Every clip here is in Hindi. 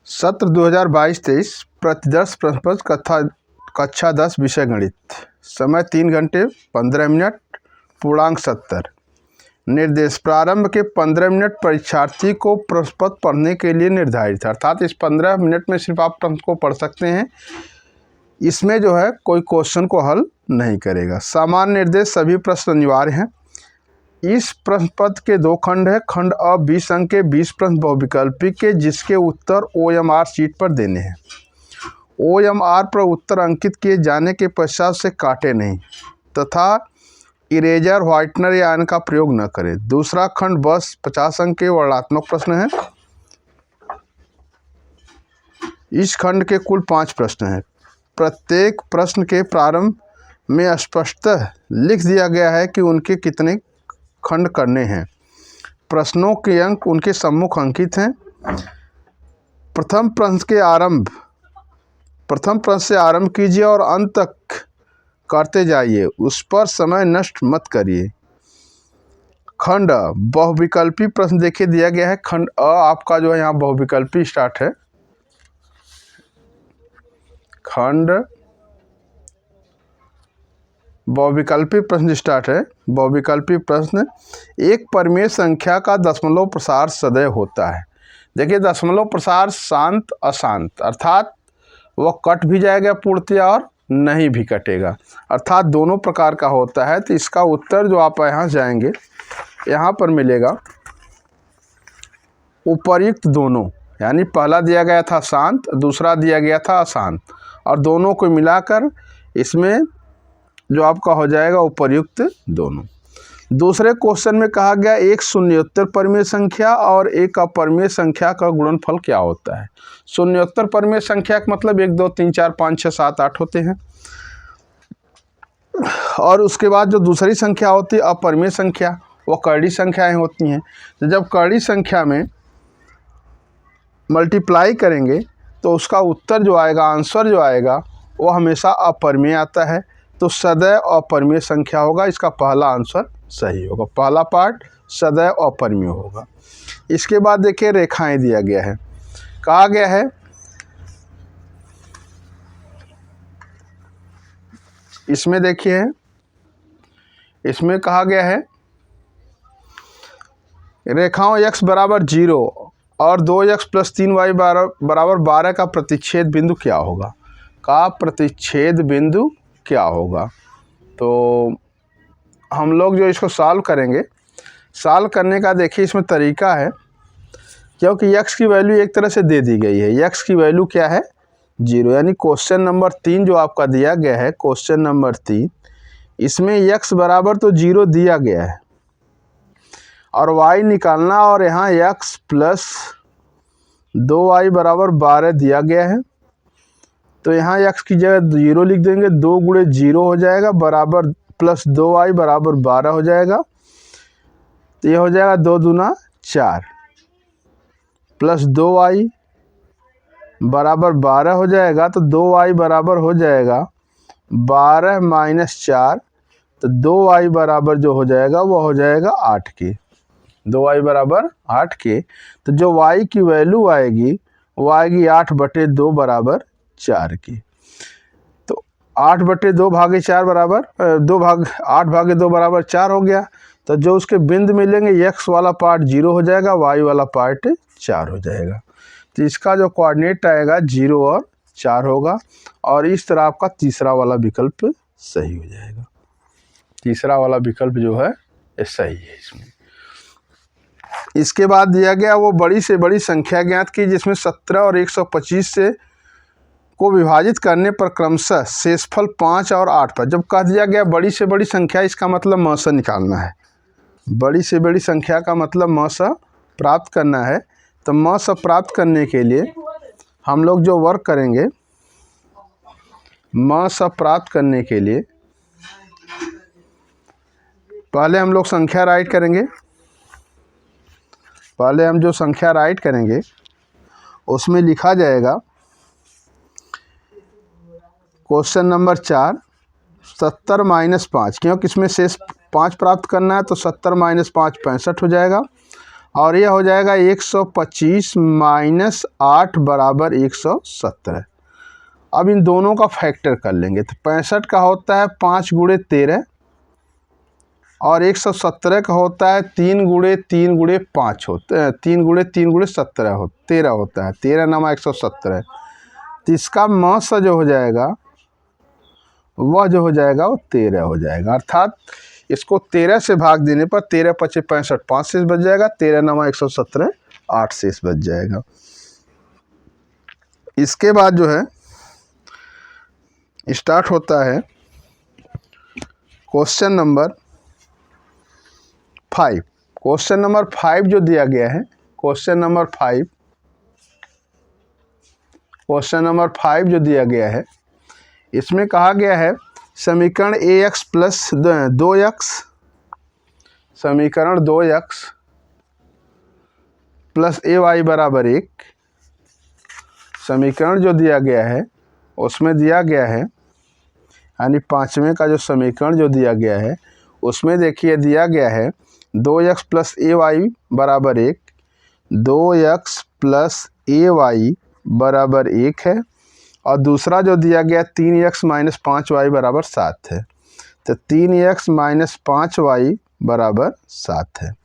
सत्र 2022-23 प्रतिदर्श प्रश्न पत्र कक्षा 10 विषय गणित। समय 3 घंटे 15 मिनट। पूर्णांक 70। निर्देश प्रारंभ के 15 मिनट परीक्षार्थी को प्रश्न पत्र पढ़ने के लिए निर्धारित है, अर्थात इस 15 मिनट में सिर्फ आप प्रश्न को पढ़ सकते हैं। इसमें जो है कोई क्वेश्चन को हल नहीं करेगा। सामान्य निर्देश सभी प्रश्न अनिवार्य हैं। इस प्रश्न पत्र के 2 खंड है। खंड अ 20 अंक के 20 प्रश्न बहुविकल्पी के, जिसके उत्तर OMR शीट पर देने हैं। OMR पर उत्तर अंकित किए जाने के पश्चात से काटे नहीं तथा इरेजर, व्हाइटनर या अन्य का प्रयोग न करें। दूसरा खंड बस 50 अंक के वर्णनात्मक प्रश्न हैं। इस खंड के कुल 5 प्रश्न हैं। प्रत्येक प्रश्न के प्रारंभ में स्पष्टतः लिख दिया गया है कि उनके कितने खंड करने हैं। प्रश्नों के अंक उनके सम्मुख अंकित हैं। प्रथम प्रश्न से आरंभ कीजिए और अंत तक करते जाइए, उस पर समय नष्ट मत करिए। खंड बहुविकल्पी प्रश्न देखिए दिया गया है। खंड अ आपका जो है यहाँ बहुविकल्पी स्टार्ट है। खंड बहुविकल्पी प्रश्न स्टार्ट है। बहुविकल्पी प्रश्न, एक परिमेय संख्या का दशमलव प्रसार सदैव होता है। देखिए दशमलव प्रसार शांत अशांत, अर्थात वह कट भी जाएगा पूर्णतया और नहीं भी कटेगा, अर्थात दोनों प्रकार का होता है। तो इसका उत्तर जो आप यहाँ जाएंगे यहाँ पर मिलेगा उपर्युक्त दोनों, यानी पहला दिया गया था शांत, दूसरा दिया गया था अशांत, और दोनों को मिलाकर इसमें जो आपका हो जाएगा उपर्युक्त दोनों। दूसरे क्वेश्चन में कहा गया एक शून्योत्तर परिमेय संख्या और एक अपरिमेय संख्या का गुणनफल क्या होता है। शून्योत्तर परिमेय संख्या का मतलब 1 2 3 4 5 6 7 8 होते हैं, और उसके बाद जो दूसरी संख्या होती है अपरिमेय संख्या, वो कर्डी संख्याएं होती हैं। तो जब कर्डी संख्या में मल्टीप्लाई करेंगे तो उसका उत्तर जो आएगा, आंसर जो आएगा, वो हमेशा अपरिमेय आता है। तो सदैव अपरिमेय संख्या होगा। इसका पहला आंसर सही होगा। पहला पार्ट सदैव अपरिमेय होगा। इसके बाद देखिए रेखाएं दिया गया है। कहा गया है इसमें, देखिए इसमें कहा गया है रेखाओं x बराबर 0 और 2x + 3y बराबर 12 का प्रतिच्छेद बिंदु क्या होगा। का प्रतिच्छेद बिंदु क्या होगा। तो हम लोग जो इसको सॉल्व करेंगे, सॉल्व करने का देखिए इसमें तरीका है, क्योंकि x की वैल्यू एक तरह से दे दी गई है। x की वैल्यू क्या है 0, यानी क्वेश्चन नंबर 3 जो आपका दिया गया है, क्वेश्चन नंबर 3, इसमें x बराबर तो 0 दिया गया है और y निकालना, और यहाँ x + 2y बराबर 12 दिया गया है। तो यहाँ x की जगह 0 लिख देंगे, 2 × 0 हो जाएगा बराबर + 2y बराबर 12 हो जाएगा। तो ये हो जाएगा 2 दूना 4 + 2y बराबर 12 हो जाएगा। तो 2y बराबर हो जाएगा 12 - 4, तो 2y बराबर जो हो जाएगा वो हो जाएगा 8 के। 2y बराबर 8 के। तो जो y की वैल्यू आएगी वो आएगी 8/2 बराबर 4 की। तो 8/2 भागे 4 बराबर 8/2 बराबर 4 हो गया। तो जो उसके बिंदु मिलेंगे, x वाला पार्ट 0 हो जाएगा, y वाला पार्ट 4 हो जाएगा। तो इसका जो कोऑर्डिनेट आएगा 0 और 4 होगा, और इस तरह आपका तीसरा वाला विकल्प सही हो जाएगा। तीसरा वाला विकल्प जो है ये सही है इसमें। इसके बाद दिया गया वो बड़ी से बड़ी संख्या ज्ञात की, जिसमें 17 और 125 से को विभाजित करने पर क्रमशः शेषफल 5 और 8 पर। जब कह दिया गया बड़ी से बड़ी संख्या, इसका मतलब म से निकालना है। बड़ी से बड़ी संख्या का मतलब म से प्राप्त करना है। तो म से प्राप्त करने के लिए हम लोग जो वर्क करेंगे, म से प्राप्त करने के लिए पहले हम लोग संख्या राइट करेंगे। पहले हम जो संख्या राइट करेंगे उसमें लिखा जाएगा क्वेश्चन नंबर 4 70 - 5, क्योंकि इसमें शेष 5 प्राप्त करना है। तो 70 - 5 65 हो जाएगा, और यह हो जाएगा 125 माइनस 8 बराबर 117। अब इन दोनों का फैक्टर कर लेंगे तो 65 का होता है 5 गुणे 13 और 117 का होता है 3 गुणे 3 गुणे 5 होते हैं, 3 गुणे 3 गुणे 13 होता है, 13 नामा 117। तो इसका मास जो हो जाएगा वह 13 हो जाएगा, अर्थात इसको 13 से भाग देने पर 13 पचे 65, 5 शेष बच जाएगा, 13 नामा 117, 8 शेष बच जाएगा। इसके बाद जो है स्टार्ट होता है क्वेश्चन नंबर 5। क्वेश्चन नंबर 5 जो दिया गया है, क्वेश्चन नंबर 5 जो दिया गया है, इसमें कहा गया है समीकरण ax प्लस 2x, समीकरण 2x प्लस ay बराबर 1, समीकरण जो दिया गया है उसमें दिया गया है, यानी 5वें का जो समीकरण जो दिया गया है उसमें देखिए दिया गया है 2x प्लस ay बराबर 1, 2x प्लस ay बराबर 1 है, और दूसरा जो दिया गया 3x माइनस 5y बराबर 7 है। तो 3x माइनस 5y बराबर 7 है।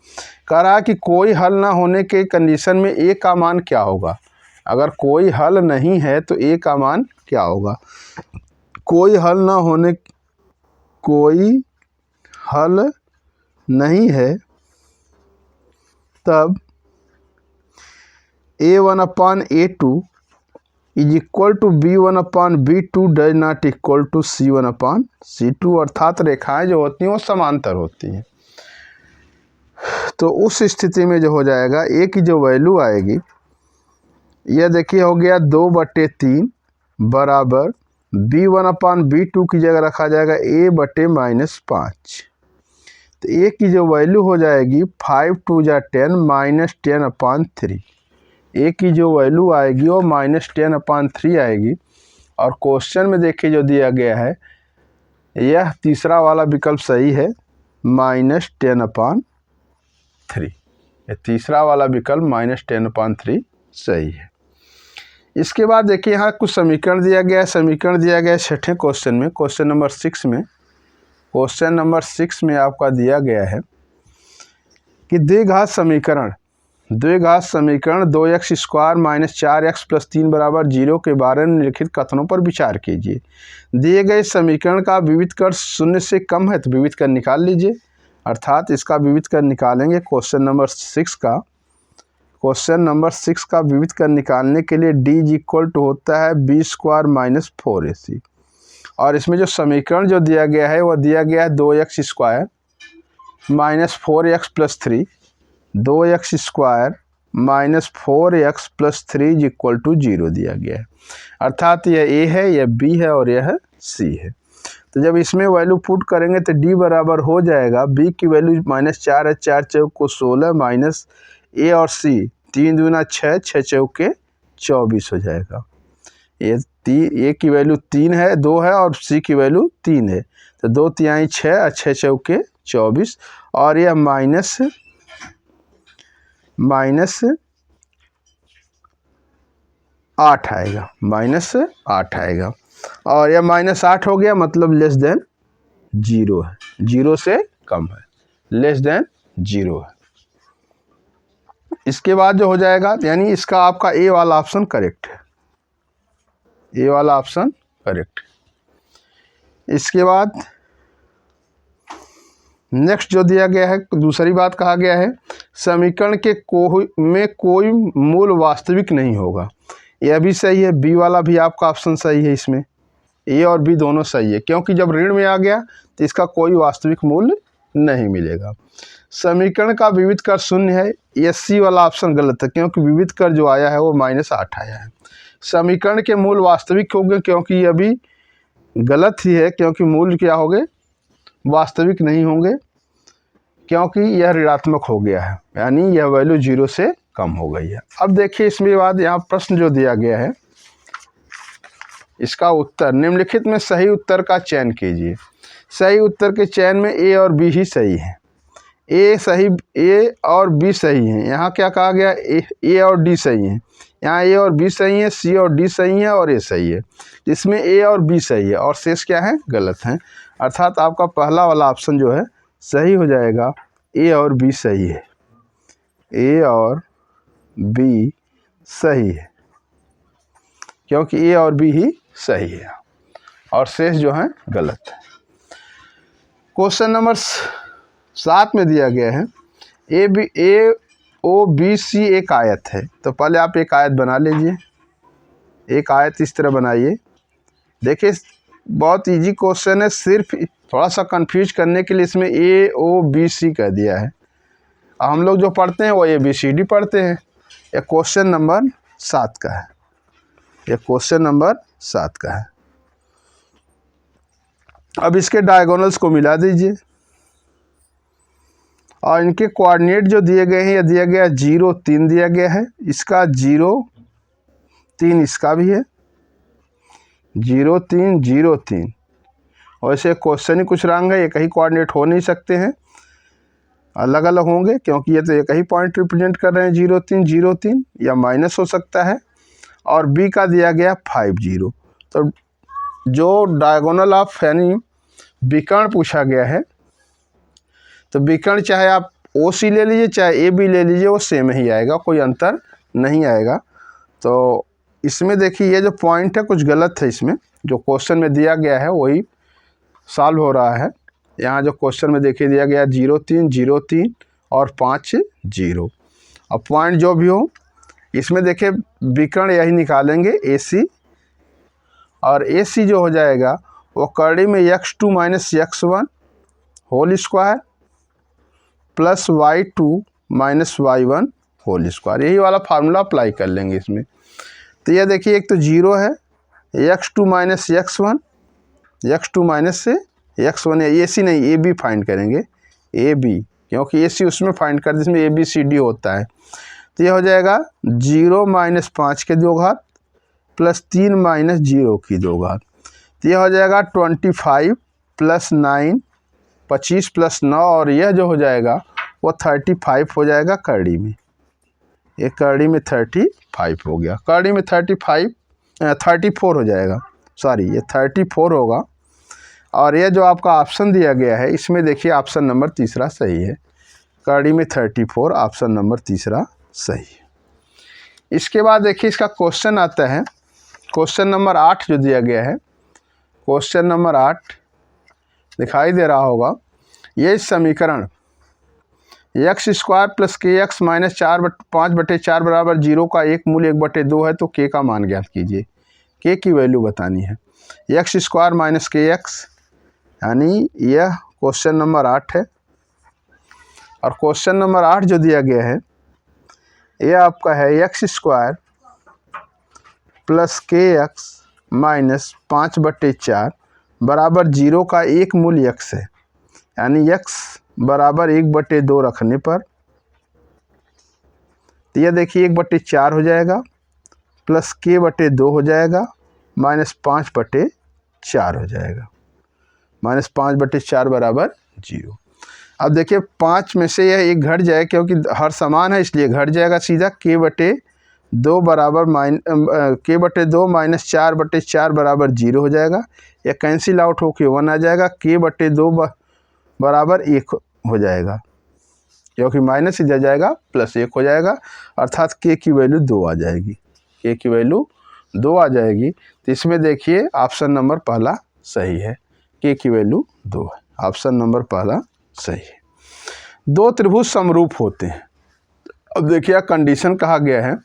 कह रहा है कि कोई हल ना होने के कंडीशन में a का मान क्या होगा। अगर कोई हल नहीं है तो a का मान क्या होगा। कोई हल नहीं है तब a1/a2 is equal to b1/b2 does not equal to c1/c2, अर्थात रेखाएं जो होती हैं वो समांतर होती हैं। तो उस स्थिति में जो हो जाएगा a की जो वैल्यू आएगी, यह देखिए हो गया 2/3 बराबर b1/b2 की जगह रखा जाएगा a/-5। तो a की जो वैल्यू हो जाएगी 5 2 जा 10 माइनस 10/3। a की जो वैल्यू आएगी वो -10/3 आएगी। और क्वेश्चन में देखिए जो दिया गया है यह तीसरा वाला विकल्प सही है, -10/3। यह तीसरा वाला विकल्प -10/3 सही है। इसके बाद देखिए यहाँ कुछ समीकरण दिया गया है। समीकरण दिया गया है छठे क्वेश्चन में, क्वेश्चन नंबर 6 में आपका दिया गया है कि द्विघात समीकरण 2x² माइनस 4x प्लस 3 बराबर 0 के बारे में निम्नलिखित कथनों पर विचार कीजिए। दिए गए समीकरण का विविध कर 0 से कम है तो विविध कर निकाल लीजिए, अर्थात इसका विविध कर निकालेंगे। क्वेश्चन नंबर 6 का विविध कर निकालने के लिए d इक्वल टू होता है b² माइनस 4ac। और इसमें जो समीकरण जो दिया गया है वह दिया गया है 2x² minus 4x plus 3, 2x² minus 4x plus 3 equal to 0 दिया गया है, अर्थात यह a है, यह b है और यह c है। तो जब इसमें वैल्यू पुट करेंगे तो d बराबर हो जाएगा, b की वैल्यू -4 है, 4 चौक को 16 माइनस a और c 3 दूना 6, 6 चौके 24 हो जाएगा। a की वैल्यू 3 है, 2 है और c की वैल्यू 3 है, तो 2 तिहाई 6 और 6 चौके 24, और यह माइनस 8 आएगा, -8 आएगा। और यह -8 हो गया मतलब लेस देन 0 है, 0 से कम है, लेस देन 0 है। इसके बाद जो हो जाएगा, यानी इसका आपका ए वाला ऑप्शन करेक्ट है, ए वाला ऑप्शन करेक्ट। इसके बाद नेक्स्ट जो दिया गया है, दूसरी बात कहा गया है समीकरण के में कोई मूल वास्तविक नहीं होगा। यह भी सही है, बी वाला भी आपका ऑप्शन सही है, इसमें ए और बी दोनों सही है, क्योंकि जब ऋण में आ गया तो इसका कोई वास्तविक मूल्य नहीं मिलेगा। समीकरण का विविध कर 0 है, यह सी वाला ऑप्शन गलत है, क्योंकि विविध कर जो आया है वो -8 आया है। समीकरण के मूल वास्तविक होंगे, क्योंकि यह भी गलत ही है, क्योंकि मूल्य क्या होंगे, वास्तविक नहीं होंगे, क्योंकि यह ऋणात्मक हो गया है, यानी यह वैल्यू 0 से कम हो गई है। अब देखिए इसमें बाद यहाँ प्रश्न जो दिया गया है, इसका उत्तर निम्नलिखित में सही उत्तर का चयन कीजिए। सही उत्तर के चयन में ए और बी ही सही है। ए सही, ए और बी सही हैं। यहाँ क्या कहा गया, ए और डी सही हैं। यहाँ ए और बी सही है, सी और डी सही है और ए सही है। इसमें ए और बी सही है और शेष क्या है, गलत हैं। अर्थात आपका पहला वाला ऑप्शन जो है सही हो जाएगा, ए और बी सही है, ए और बी सही है, क्योंकि ए और बी ही सही है और शेष जो है गलत है। क्वेश्चन नंबर 7 में दिया गया है ए ओ बी सी एक आयत है। तो पहले आप एक आयत बना लीजिए, एक आयत इस तरह बनाइए। देखिए बहुत इजी क्वेश्चन है, सिर्फ थोड़ा सा कंफ्यूज करने के लिए इसमें ए ओ बी सी कह दिया है। हम लोग जो पढ़ते हैं वो ए बी सी डी पढ़ते हैं। यह क्वेश्चन नंबर 7 का है, यह क्वेश्चन नंबर 7 का है। अब इसके डायगोनल्स को मिला दीजिए और इनके कोऑर्डिनेट जो दिए गए हैं, यह दिया गया 0 3 दिया गया है, इसका 0 3 इसका भी है, 0 3 0 3। वैसे क्वेश्चन ही कुछ रंग है, एक ही कोऑर्डिनेट हो नहीं सकते हैं, अलग अलग होंगे, क्योंकि ये तो एक ही पॉइंट रिप्रेजेंट कर रहे हैं 0 3 0 3, या माइनस हो सकता है। और बी का दिया गया 5 0। तो जो डायगोनल ऑफ यानी विकर्ण पूछा गया है, तो विकर्ण चाहे आप ओ सी ले लीजिए चाहे ए बी ले लीजिए, वो सेम ही आएगा, कोई अंतर नहीं आएगा। तो इसमें देखिए ये जो पॉइंट है कुछ गलत है, इसमें जो क्वेश्चन में दिया गया है वही सॉल्व हो रहा है। यहाँ जो क्वेश्चन में देखिए दिया गया 0 3 0 3 और 5 0। अब पॉइंट जो भी हो इसमें देखिए विकर्ण यही निकालेंगे ए सी, और ए सी जो हो जाएगा वो कड़ी में x2 minus x1 whole square plus y2 minus y1 whole square, यही वाला फार्मूला अप्लाई कर लेंगे इसमें। तो ये देखिए एक तो 0 है, x2 minus x1, x2 minus से x1 है, ए सी नहीं ए बी फाइंड करेंगे, ए बी, क्योंकि ए सी उसमें फाइंड कर जिसमें ए बी सी डी होता है। तो ये हो जाएगा 0 माइनस 5 के 2 घात प्लस 3 माइनस 0 की 2 घात। तो यह हो जाएगा 25 प्लस 9 25 प्लस 9, और यह जो हो जाएगा वो 35 हो जाएगा करड़ी में, ये करड़ी में 35 हो गया, करड़ी में 34 हो जाएगा, सॉरी ये 34 होगा। और ये जो आपका ऑप्शन दिया गया है इसमें देखिए ऑप्शन नंबर तीसरा सही है, करड़ी में 34, ऑप्शन नंबर तीसरा सही है। इसके बाद देखिए इसका क्वेश्चन आता है, क्वेश्चन नंबर 8 जो दिया गया है, क्वेश्चन नंबर 8 दिखाई दे रहा होगा। ये समीकरण एक्स स्क्वायर प्लस के एक्स माइनस 5/4 बराबर 0 का एक मूल 1/2 है, तो के का मान ज्ञात कीजिए। के की वैल्यू बतानी है, एक्स स्क्वायर माइनस के एक्स, यानी यह क्वेश्चन नंबर 8 है। और क्वेश्चन नंबर 8 जो दिया गया है यह आपका है एक्स स्क्वायर प्लस के एक्स माइनस 5/4 बराबर 0 का एक मूल x है, यानी x बराबर 1/2 रखने पर तो यह देखिए 1/4 हो जाएगा प्लस k/2 हो जाएगा माइनस 5/4 हो जाएगा, माइनस 5/4 बराबर 0। अब देखिए 5 में से यह एक घट जाए, क्योंकि हर समान है इसलिए घट जाएगा सीधा, k/2 बराबर k/2 माइनस 4/4 बराबर 0 हो जाएगा, यह कैंसिल आउट होके 1 आ जाएगा, k/2 बराबर 1 हो जाएगा, क्योंकि माइनस इधर जाएगा प्लस 1 हो जाएगा, अर्थात k की वैल्यू 2 आ जाएगी, k की वैल्यू 2 आ जाएगी। तो इसमें देखिए ऑप्शन नंबर पहला सही है, k की वैल्यू 2 है, ऑप्शन नंबर पहला सही है। दो त्रिभुज समरूप होते हैं। अब देखिए कंडीशन कहा गया है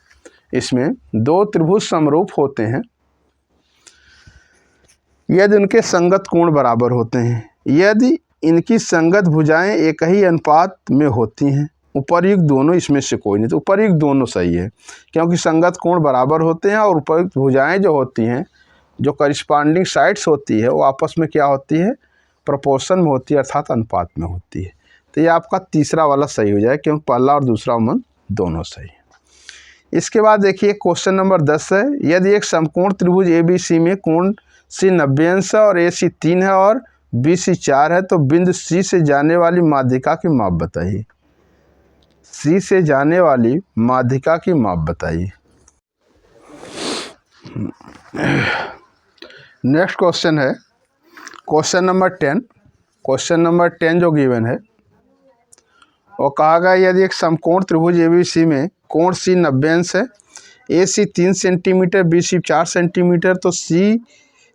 इसमें, दो त्रिभुज समरूप होते हैं यदि उनके संगत कोण बराबर होते हैं, यदि इनकी संगत भुजाएं एक ही अनुपात में होती हैं। उपर्युक्त दोनों इसमें से कोई नहीं, तो उपर्युक्त दोनों सही है, क्योंकि संगत कोण बराबर होते हैं और उपर्युक्त भुजाएं जो होती हैं, जो करिस्पॉन्डिंग साइड्स होती है, वो आपस में क्या होती है, प्रोपोर्शन में होती है, अर्थात अनुपात में होती है। तो ये आपका तीसरा वाला सही हो जाए, क्योंकि पहला और दूसरा मन दोनों सही है। इसके बाद देखिए क्वेश्चन नंबर 10 है, यदि एक समकोण त्रिभुज ABC में कोण C 90 अंश है और AC 3 है और BC 4 है, तो बिंदु C से जाने वाली माध्यिका की माप बताइए। C से जाने वाली माध्यिका की माप बताइए। नेक्स्ट क्वेश्चन है क्वेश्चन नंबर 10। क्वेश्चन नंबर 10 जो गिवन है वो कहा गया यदि एक समकोण त्रिभुज ABC में कोण C 90 अंश है, AC 3 सेंटीमीटर, BC 4 सेंटीमीटर, तो C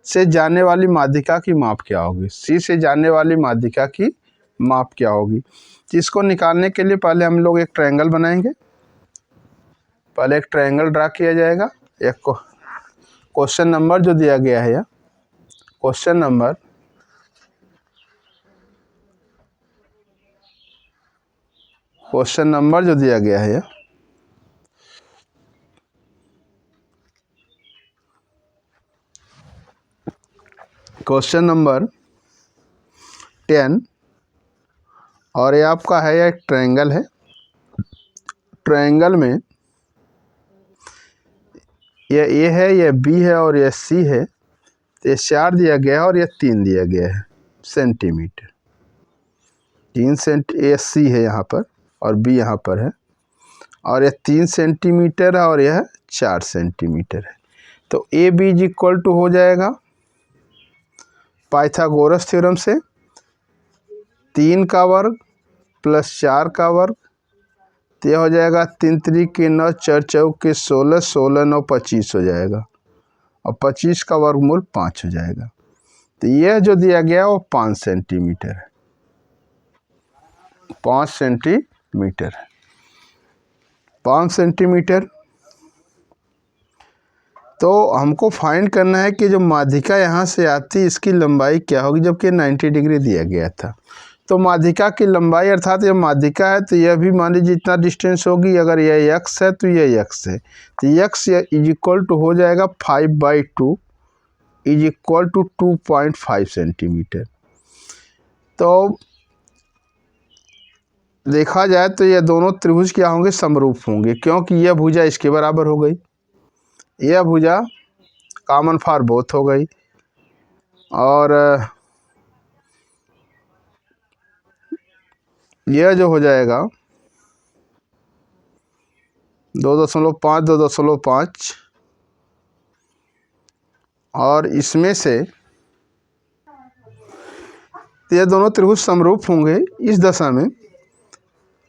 से जाने वाली माध्यिका की माप क्या होगी? C से जाने वाली माध्यिका की माप क्या होगी? तो इसको निकालने के लिए पहले हम लोग एक ट्रायंगल बनाएंगे। पहले एक ट्रायंगल ड्रा किया जाएगा। एक क्वेश्चन नंबर जो दिया गया है, क्वेश्चन नंबर जो दिया गया है, क्वेश्चन नंबर 10, और ये आपका है एक ट्रायंगल है। ट्रायंगल में ये A है, ये B है और ये C है। तो ये 4 दिया गया है और ये 3 दिया गया है सेंटीमीटर। 3 ये C है यहाँ पर और B यहाँ पर है, और यह 3 सेंटीमीटर है और यह 4 सेंटीमीटर है। तो AB इज इक्वल टू हो जाएगा पाइथागोरस थ्योरम से 3 का वर्ग प्लस 4 का वर्ग, तो यह हो जाएगा 3 3 9, 4 4 16, 16 9 25 हो जाएगा, और 25 का वर्गमूल 5 हो जाएगा। तो यह जो दिया गया वो 5 सेंटीमीटर है, 5 सेंटीमीटर, 5 सेंटीमीटर। तो हमको फाइंड करना है कि जो माध्यिका यहाँ से आती है इसकी लंबाई क्या होगी, जबकि 90 डिग्री दिया गया था। तो माध्यिका की लंबाई अर्थात यह माध्यिका है तो यह भी मान लीजिए जितना डिस्टेंस होगी, अगर यह x है तो यह x है, तो x इज इक्वल टू हो जाएगा 5/2 इज इक्वल टू 2.5 सेंटीमीटर। तो देखा जाए तो यह दोनों त्रिभुज क्या होंगे, समरूप होंगे, क्योंकि यह भुजा इसके बराबर हो गई, यह भुजा कॉमन फॉर बोथ हो गई, और यह जो हो जाएगा 2.5 2.5, और इसमें से ये दोनों त्रिभुज समरूप होंगे। इस दशा में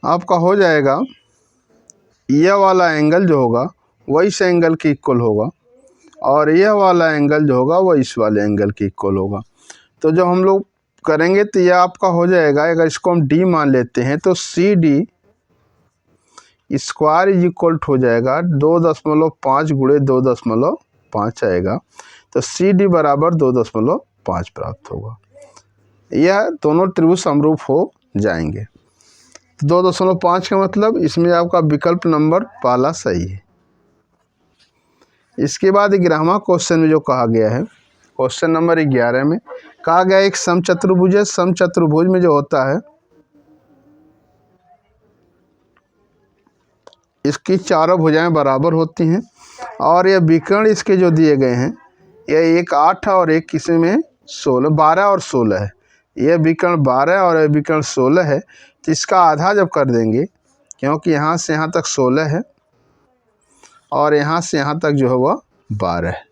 आपका हो जाएगा यह वाला एंगल जो होगा वह इस एंगल के इक्वल होगा, और यह वाला एंगल जो होगा वह इस वाले एंगल के इक्वल होगा। तो जब हम लोग करेंगे तो यह आपका हो जाएगा, अगर इसको हम d मान लेते हैं तो CD स्क्वायर इज इक्वल हो जाएगा 2.5 गुणे 2.5 आएगा, तो CD बराबर 2.5 प्राप्त होगा। यह दोनों त्रिभुज समरूप हो जाएंगे। तो 2.5 का मतलब इसमें आपका विकल्प नंबर पहला सही है। इसके बाद 11वां क्वेश्चन में जो कहा गया है, क्वेश्चन नंबर 11 में कहा गया एक समचतुर्भुज है। समचतुर्भुज में जो होता है इसकी चारों भुजाएं बराबर होती हैं, और ये विकर्ण इसके जो दिए गए हैं यह एक 8 है और एक इसमें 16, 12 और 16 है। यह विकर्ण 12 और यह विकर्ण 16 है, तो इसका आधा जब कर देंगे, क्योंकि यहाँ से यहाँ तक 16 है और यहाँ से यहाँ तक जो है वह 12 है,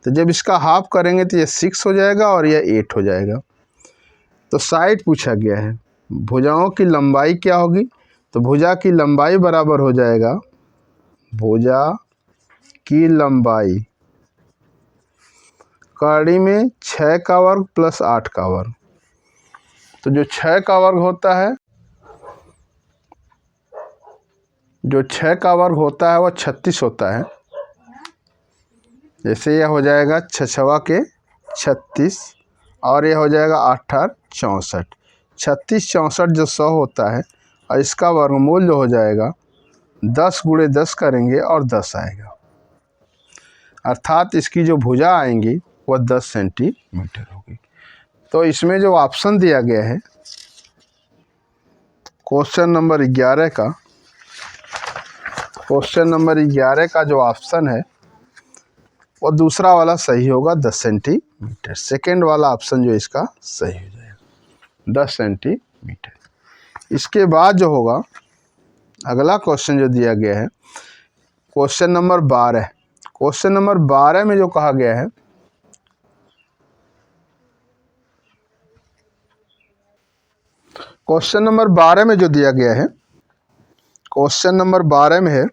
तो जब इसका हाफ करेंगे तो ये 6 हो जाएगा और यह 8 हो जाएगा। तो साइड पूछा गया है भुजाओं की लंबाई क्या होगी, तो भुजा की लंबाई बराबर हो जाएगा, भुजा की लंबाई कड़ी में 6 का वर्ग प्लस 8 का वर्ग। तो जो 6 का वर्ग होता है, जो 6 का वर्ग होता है वह 36 होता है। जैसे यह हो जाएगा 6 के 36, और यह हो जाएगा 8 8 64, 36 64 जो 100 होता है, और इसका वर्गमूल जो हो जाएगा 10 गुणे 10 करेंगे और 10 आएगा, अर्थात इसकी जो भुजा आएंगी वह 10 सेंटीमीटर होगी। तो इसमें जो ऑप्शन दिया गया है क्वेश्चन नंबर 11 का, क्वेश्चन नंबर 11 का जो ऑप्शन है और दूसरा वाला सही होगा 10 सेंटीमीटर। सेकेंड वाला ऑप्शन जो इसका सही हो जाएगा 10 सेंटीमीटर। इसके बाद जो होगा अगला क्वेश्चन जो दिया गया है क्वेश्चन नंबर 12। क्वेश्चन नंबर 12 में जो कहा गया है क्वेश्चन नंबर 12 में जो दिया गया है क्वेश्चन नंबर 12 में है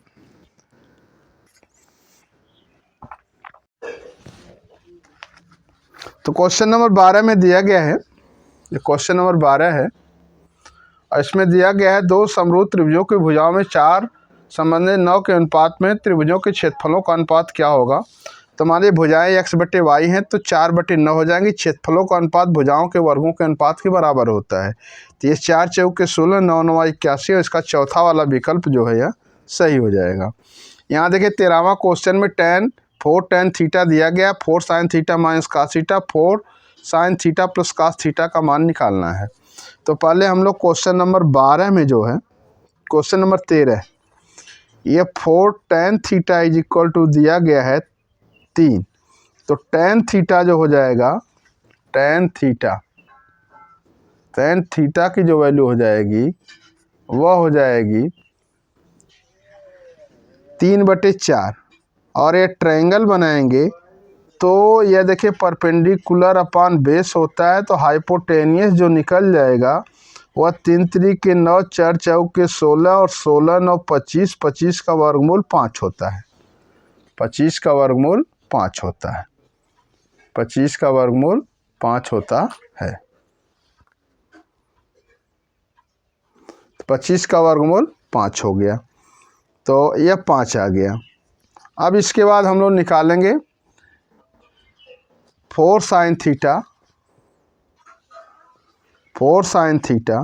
तो क्वेश्चन नंबर 12 में दिया गया है, ये क्वेश्चन नंबर 12 है और इसमें दिया गया है दो समरूप त्रिभुजों की भुजाओं में 4 संबंधित 9 के अनुपात में त्रिभुजों के क्षेत्रफलों का अनुपात क्या होगा। तो हमारी भुजाएं x/y हैं तो 4/9 हो जाएंगी। क्षेत्रफलों का अनुपात भुजाओं के वर्गों के अनुपात के बराबर होता है। तो ये 4 चौक के 16, 9 9 81 और इसका चौथा वाला विकल्प जो है यह सही हो जाएगा। यहाँ देखिए 13वां क्वेश्चन में 4 tan थीटा दिया गया, 4 sin theta minus cos theta, 4 sin theta plus cos theta का मान निकालना है। तो पहले हम लोग क्वेश्चन नंबर 12 में जो है क्वेश्चन नंबर 13 ये 4 tan theta is equal to दिया गया है 3। तो tan थीटा जो हो जाएगा tan थीटा की जो वैल्यू हो जाएगी वह हो जाएगी 3/4 और ये ट्रायंगल बनाएंगे तो यह देखिए परपेंडिकुलर अपॉन बेस होता है तो हाइपोटेनियस जो निकल जाएगा वह 3 3 के 9, 4 चौक के 16 और 16 9 25, 25 का वर्गमूल 5 होता है। 25 का वर्गमूल 5 होता है। 25 का वर्गमूल 5 होता है। 25 का वर्गमूल 5 हो गया तो यह 5 आ गया। अब इसके बाद हम लोग निकालेंगे 4 sin theta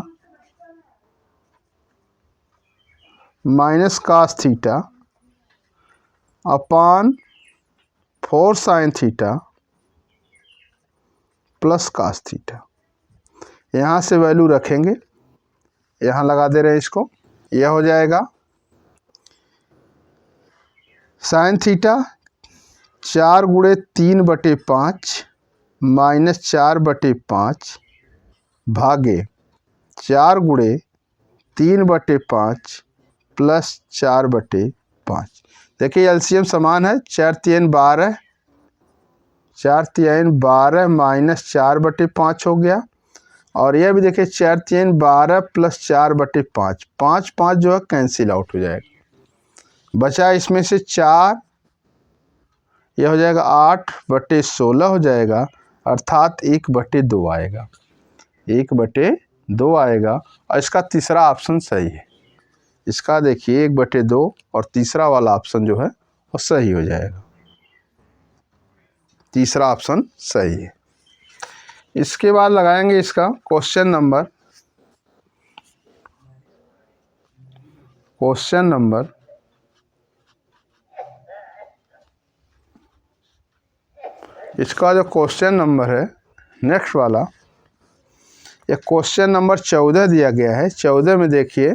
minus cos theta upon 4 sin theta plus cos theta. यहाँ से वैल्यू रखेंगे, यहाँ लगा दे रहे हैं इसको। यह हो जाएगा sin थीटा 4 गुणे 3/5 माइनस 4/5 भागे 4 गुणे 3/5 प्लस 4/5। देखिए एलसीएम समान है, 4 3 12, 4 3 12 माइनस 4/5 हो गया और यह भी देखिए 4 3 12 प्लस 4/5, 5 5 जो है कैंसिल आउट हो जाएगा। बचा इसमें से 4, यह हो जाएगा 8/16 हो जाएगा अर्थात 1/2 आएगा। 1/2 आएगा और इसका तीसरा ऑप्शन सही है। इसका देखिए 1/2 और तीसरा वाला ऑप्शन जो है वो सही हो जाएगा। तीसरा ऑप्शन सही है। इसके बाद लगाएंगे इसका क्वेश्चन नंबर इसका जो क्वेश्चन नंबर है नेक्स्ट वाला, ये क्वेश्चन नंबर 14 दिया गया है। 14 में देखिए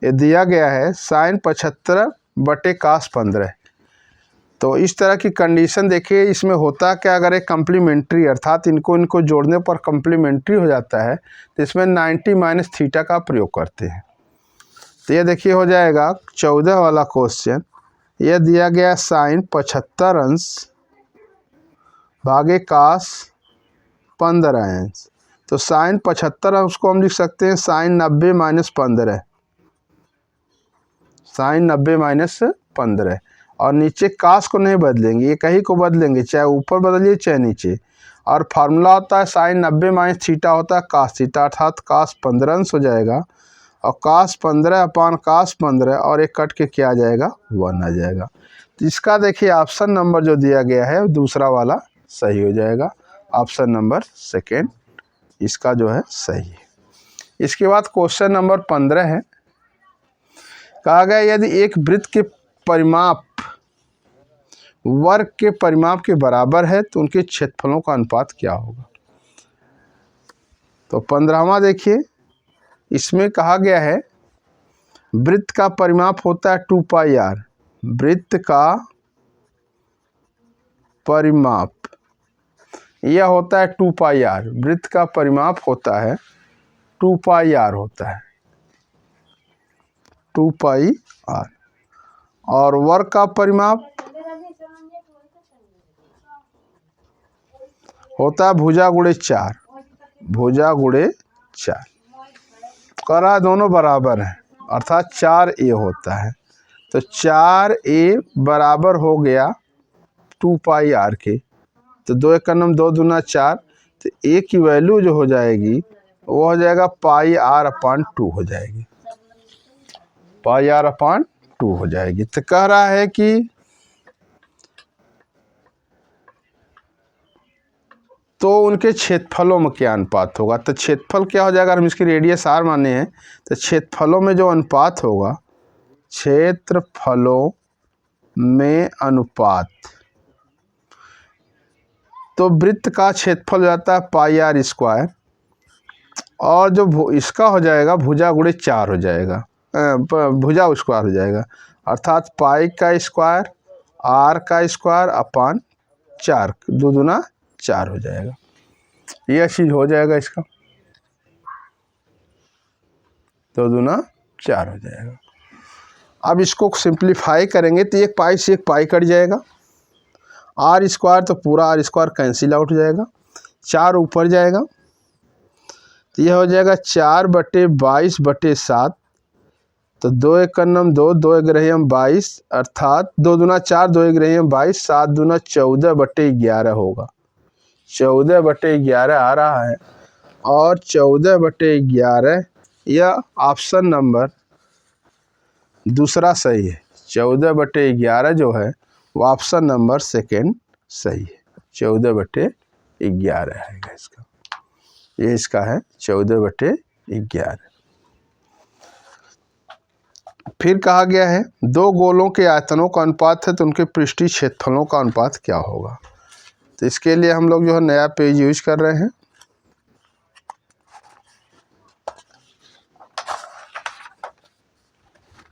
ये दिया गया है sin 75/cos 15। तो इस तरह की कंडीशन देखिए इसमें होता क्या, अगर एक कम्प्लीमेंट्री अर्थात इनको जोड़ने पर कम्प्लीमेंट्री हो जाता है तो इसमें 90 माइनस थीटा का प्रयोग करते हैं। तो ये देखिए हो जाएगा 14 वाला क्वेश्चन, यह दिया गया sin 75 अंश भागे cos 15 अंश। तो sin 75 अंश को हम लिख सकते हैं sin 90 माइनस 15, sin 90 माइनस 15 और नीचे कास को नहीं बदलेंगे, ये कहीं को बदलेंगे, चाहे ऊपर बदलिए चाहे नीचे। और फार्मूला होता है sin 90 माइनस थीटा होता है cos थीटा अर्थात cos 15 अंश हो जाएगा और cos 15 अपॉन cos 15 और एक कट के क्या आ जाएगा 1 आ जाएगा। तो इसका देखिए ऑप्शन नंबर जो दिया गया है दूसरा वाला सही हो जाएगा। ऑप्शन नंबर सेकेंड इसका जो है सही है। इसके बाद क्वेश्चन नंबर 15 है। कहा गया यदि एक वृत्त के परिमाप वर्ग के परिमाप के बराबर है तो उनके क्षेत्रफलों का अनुपात क्या होगा। तो 15वां देखिए इसमें कहा गया है वृत्त का परिमाप होता है 2πr। वृत्त का परिमाप यह होता है 2 पाई आर। वृत्त का परिमाप होता है 2 पाई आर होता है, 2 पाई आर। और वर्ग का परिमाप होता है भुजा गुणे 4, भुजा गुणे 4। करा दोनों बराबर है अर्थात 4a होता है। तो 4a बराबर हो गया 2 पाई आर के। तो 2 एक का नम 2 दूना 4। तो a की वैल्यू जो हो जाएगी वो हो जाएगा पाई आर अपान 2 हो जाएगी, पाई आर अपान 2 हो जाएगी। तो कह रहा है कि तो उनके क्षेत्रफलों में क्या अनुपात होगा। तो क्षेत्रफल क्या हो जाएगा, हम इसकी रेडियस आर माने हैं तो क्षेत्रफलों में जो अनुपात होगा, क्षेत्रफलों में अनुपात, तो वृत्त का क्षेत्रफल जाता है पाई आर स्क्वायर और जो इसका हो जाएगा भुजा गुणे 4 हो जाएगा, भुजा स्क्वायर हो जाएगा अर्थात पाई का स्क्वायर आर का स्क्वायर अपान 4, 2 दूना 4 हो जाएगा। यह चीज़ हो जाएगा इसका 2 दूना 4 हो जाएगा। अब इसको सिंप्लीफाई करेंगे तो एक पाई से एक पाई कट जाएगा, आर स्क्वायर तो पूरा आर स्क्वायर कैंसिल आउट हो जाएगा, 4 ऊपर जाएगा तो यह हो जाएगा 4/22/7। तो 2 एक का नम 2, 2 एक रहे हम 22 अर्थात 2 दूना 4, 2 एक रहे हम 22, 7 दूना 14/11 होगा, 14/11 आ रहा है। और 14/11 यह ऑप्शन नंबर दूसरा सही है, 14/11 जो है वो ऑप्शन नंबर सेकेंड सही है, 14/11 है इसका, ये इसका है 14/11। फिर कहा गया है 2 गोलों के आयतनों का अनुपात है तो उनके पृष्ठीय क्षेत्रफलों का अनुपात क्या होगा। तो इसके लिए हम लोग जो है नया पेज यूज कर रहे हैं।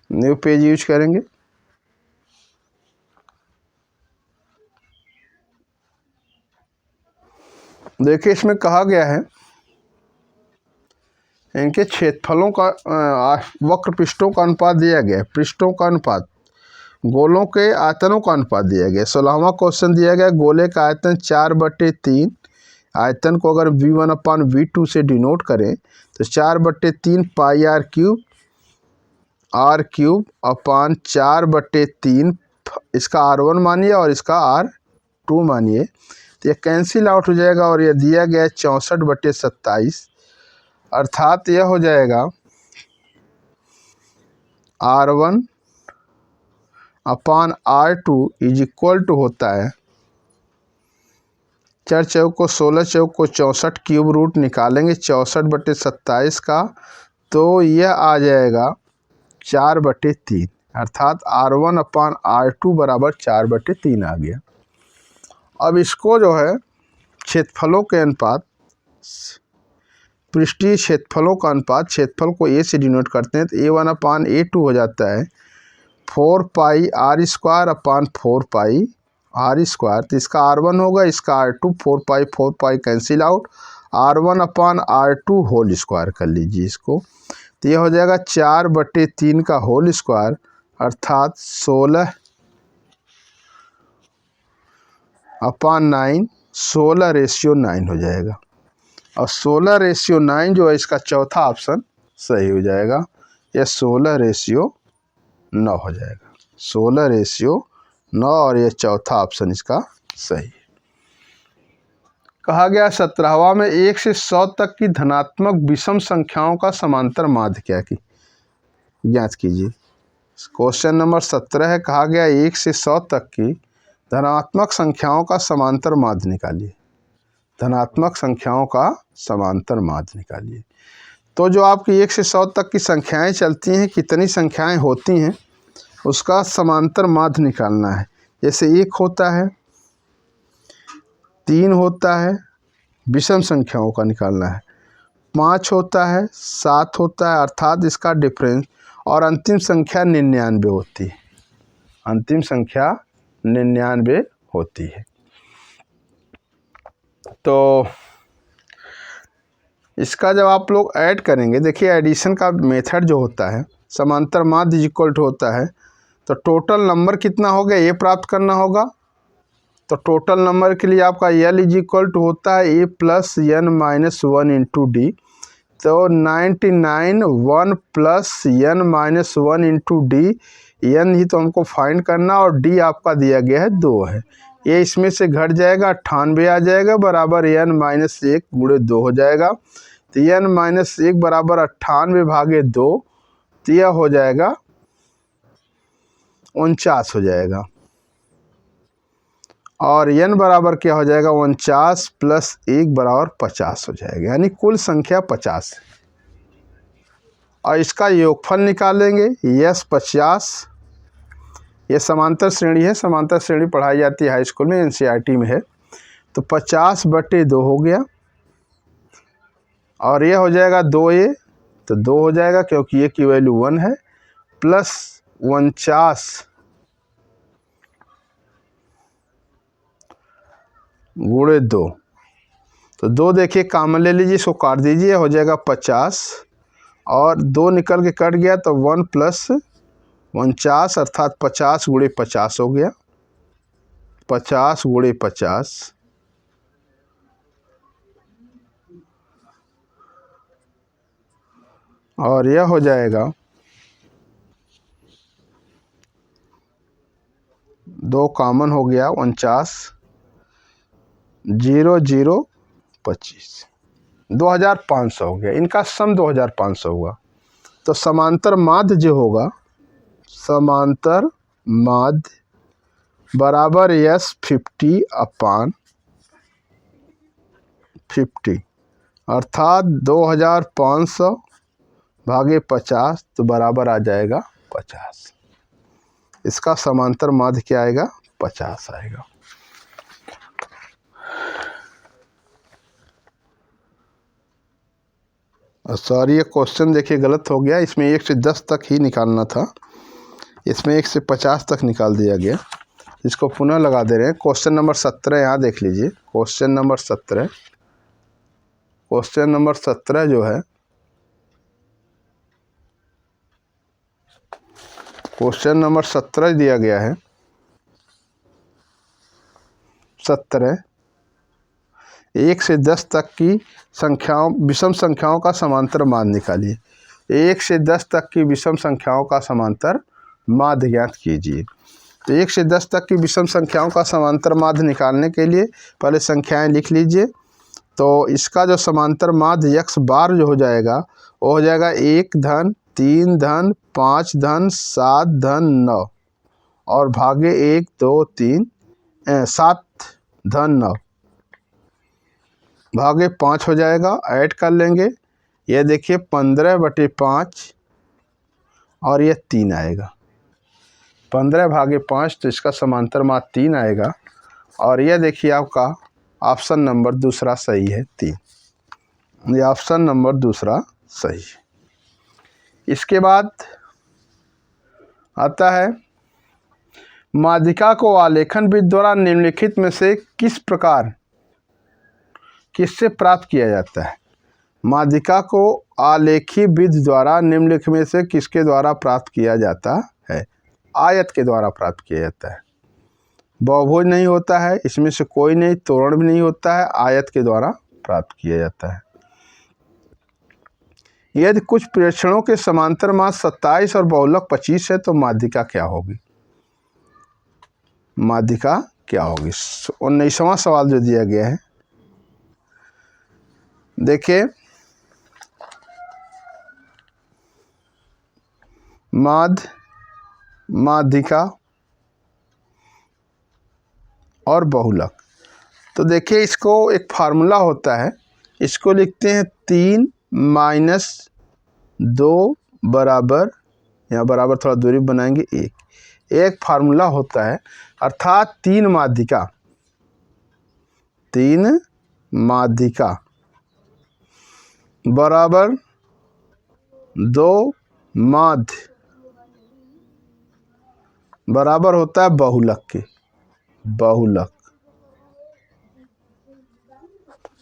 न्यू पेज यूज करेंगे। देखिए इसमें कहा गया है इनके क्षेत्रफलों का वक्र पृष्ठों का अनुपात दिया गया है, पृष्ठों का अनुपात, गोलों के आयतनों का अनुपात दिया गया। 16वां क्वेश्चन दिया गया गोले का आयतन 4/3, आयतन को अगर v1/v2 से डिनोट करें तो 4/3 पाई आर क्यूब अपान 4/3 इसका r1 मानिए और इसका r2 मानिए। तो यह कैंसिल आउट हो जाएगा और यह दिया गया है 64/27 अर्थात यह हो जाएगा r1 upon r2 is equal to होता है 4 चौक को 16 चौक को 64 क्यूब रूट निकालेंगे 64/27 का, तो यह आ जाएगा 4/3 अर्थात r1 अपान r2 बराबर 4/3 आ गया। अब इसको जो है क्षेत्रफलों के अनुपात, पृष्ठीय क्षेत्रफलों का अनुपात, क्षेत्रफल को a से डिनोट करते हैं तो a1 अपान a2 हो जाता है 4 pi R square upon 4 pi R square. तो इसका r1 होगा, इसका r2, 4 pi cancel out, r1 upon r2 whole square कर लीजिए इसको। तो यह हो जाएगा 4/3 का होल स्क्वायर अर्थात 16/9, 16:9 हो जाएगा। और 16:9 जो है इसका चौथा ऑप्शन सही हो जाएगा, यह 16:9 हो जाएगा, 16:9 और यह चौथा ऑप्शन इसका सही है। कहा गया 17वां में 1 से 100 तक की धनात्मक विषम संख्याओं का समांतर माध्य क्या की ज्ञात कीजिए। क्वेश्चन नंबर 17 है, कहा गया 1 से 100 तक की धनात्मक संख्याओं का समांतर माध्य निकालिए, धनात्मक संख्याओं का समांतर माध्य निकालिए। तो जो आपकी 1 से 100 तक की संख्याएं चलती हैं, कितनी संख्याएं होती हैं उसका समांतर माध्य निकालना है। जैसे 1 होता है, 3 होता है, विषम संख्याओं का निकालना है, 5 होता है, 7 होता है अर्थात इसका डिफरेंस, और अंतिम संख्या 99 होती है, अंतिम संख्या 99 होती है। तो इसका जब आप लोग ऐड करेंगे, देखिए एडिशन का मेथड जो होता है समांतर माध्य इक्वल टू होता है, तो टोटल नंबर कितना हो गया ये प्राप्त करना होगा। तो टोटल नंबर के लिए आपका L इज इक्वल टू होता है A plus N minus 1 into D. तो 99 1 plus N minus 1 into D, N ही तो हमको फाइंड करना और D आपका दिया गया है 2 है। ये इसमें से घट जाएगा 98 आ जाएगा बराबर N माइनस 1 गुणे 2 हो जाएगा। तो N माइनस 1 बराबर 98 भागे 2, तो यह हो जाएगा 49 हो जाएगा। और n बराबर क्या हो जाएगा 49 प्लस 1 बराबर 50 हो जाएगा, यानी कुल संख्या 50 है। और इसका योगफल निकालेंगे, यस 50। ये समांतर श्रेणी है, समांतर श्रेणी पढ़ाई जाती है हाई स्कूल में, NCERT में है। तो 50/2 हो गया और ये हो जाएगा 2a, तो 2 हो जाएगा क्योंकि ये की वैल्यू 1 है, प्लस 49 गुणे 2। तो 2 देखिए कॉमन ले लीजिए, इसको काट दीजिए, हो जाएगा 50 और 2 निकल के कट गया तो 1 प्लस 49 अर्थात 50 गुणे 50 हो गया। 50 गुणे 50 और यह हो जाएगा 2 कॉमन हो गया 49 0 0 25 2500 हो गया। इनका सम 2500 हुआ। तो समांतर माध्य जो होगा, समांतर माध्य बराबर यस 50/50 अर्थात 2500 भागे 50 तो बराबर आ जाएगा 50। इसका समांतर माध्य क्या आएगा 50 आएगा। सॉरी ये क्वेश्चन देखिए गलत हो गया, इसमें 1 से 10 तक ही निकालना था, इसमें 1 से 50 तक निकाल दिया गया। इसको पुनः लगा दे रहे हैं। क्वेश्चन नंबर 17 यहाँ देख लीजिए। क्वेश्चन नंबर 17, क्वेश्चन नंबर 17 जो है, क्वेश्चन नंबर 17 दिया गया है। 17 1 से 10 तक की संख्याओं, विषम संख्याओं का समांतर माध्य निकालिए। 1 से 10 तक की विषम संख्याओं का समांतर माध्य ज्ञात कीजिए। तो 1 से 10 तक की विषम संख्याओं का समांतर माध्य निकालने के लिए पहले संख्याएं लिख लीजिए। तो इसका जो समांतर माध्य x बार जो हो जाएगा वो हो जाएगा 1 धन 3 धन 5 धन 7 धन 9 और भागे 1 2 3 7 धन 9 भागे 5 हो जाएगा। ऐड कर लेंगे, ये देखिए 15/5 और ये 3 आएगा। 15 भागे 5 तो इसका समांतर माध्य 3 आएगा। और यह देखिए आपका ऑप्शन नंबर दूसरा सही है, 3। ये ऑप्शन नंबर दूसरा सही है। इसके बाद आता है माध्यिका को आलेखन विधि द्वारा निम्नलिखित में से किससे प्राप्त किया जाता है। माध्यिका को आलेखी विधि द्वारा निम्नलिखित में से किसके द्वारा प्राप्त किया जाता है। आयत के द्वारा प्राप्त किया जाता है। बहुभुज नहीं होता है, इसमें से कोई नहीं, तोरण भी नहीं होता है, आयत के द्वारा प्राप्त किया जाता है। यदि कुछ प्रेक्षणों के समांतर माध्य 27 और बहुलक 25 है तो माध्यिका क्या होगी। माध्यिका क्या होगी, 19वां सवाल जो दिया गया है। देखिए माध्यिका और बहुलक, तो देखिए इसको एक फार्मूला होता है, इसको लिखते हैं 3 - 2 बराबर, यहाँ बराबर थोड़ा दूरी बनाएंगे 1। एक फार्मूला होता है, अर्थात 3 माध्यिका बराबर 2 माध्य बराबर होता है बहुलक के। बहुलक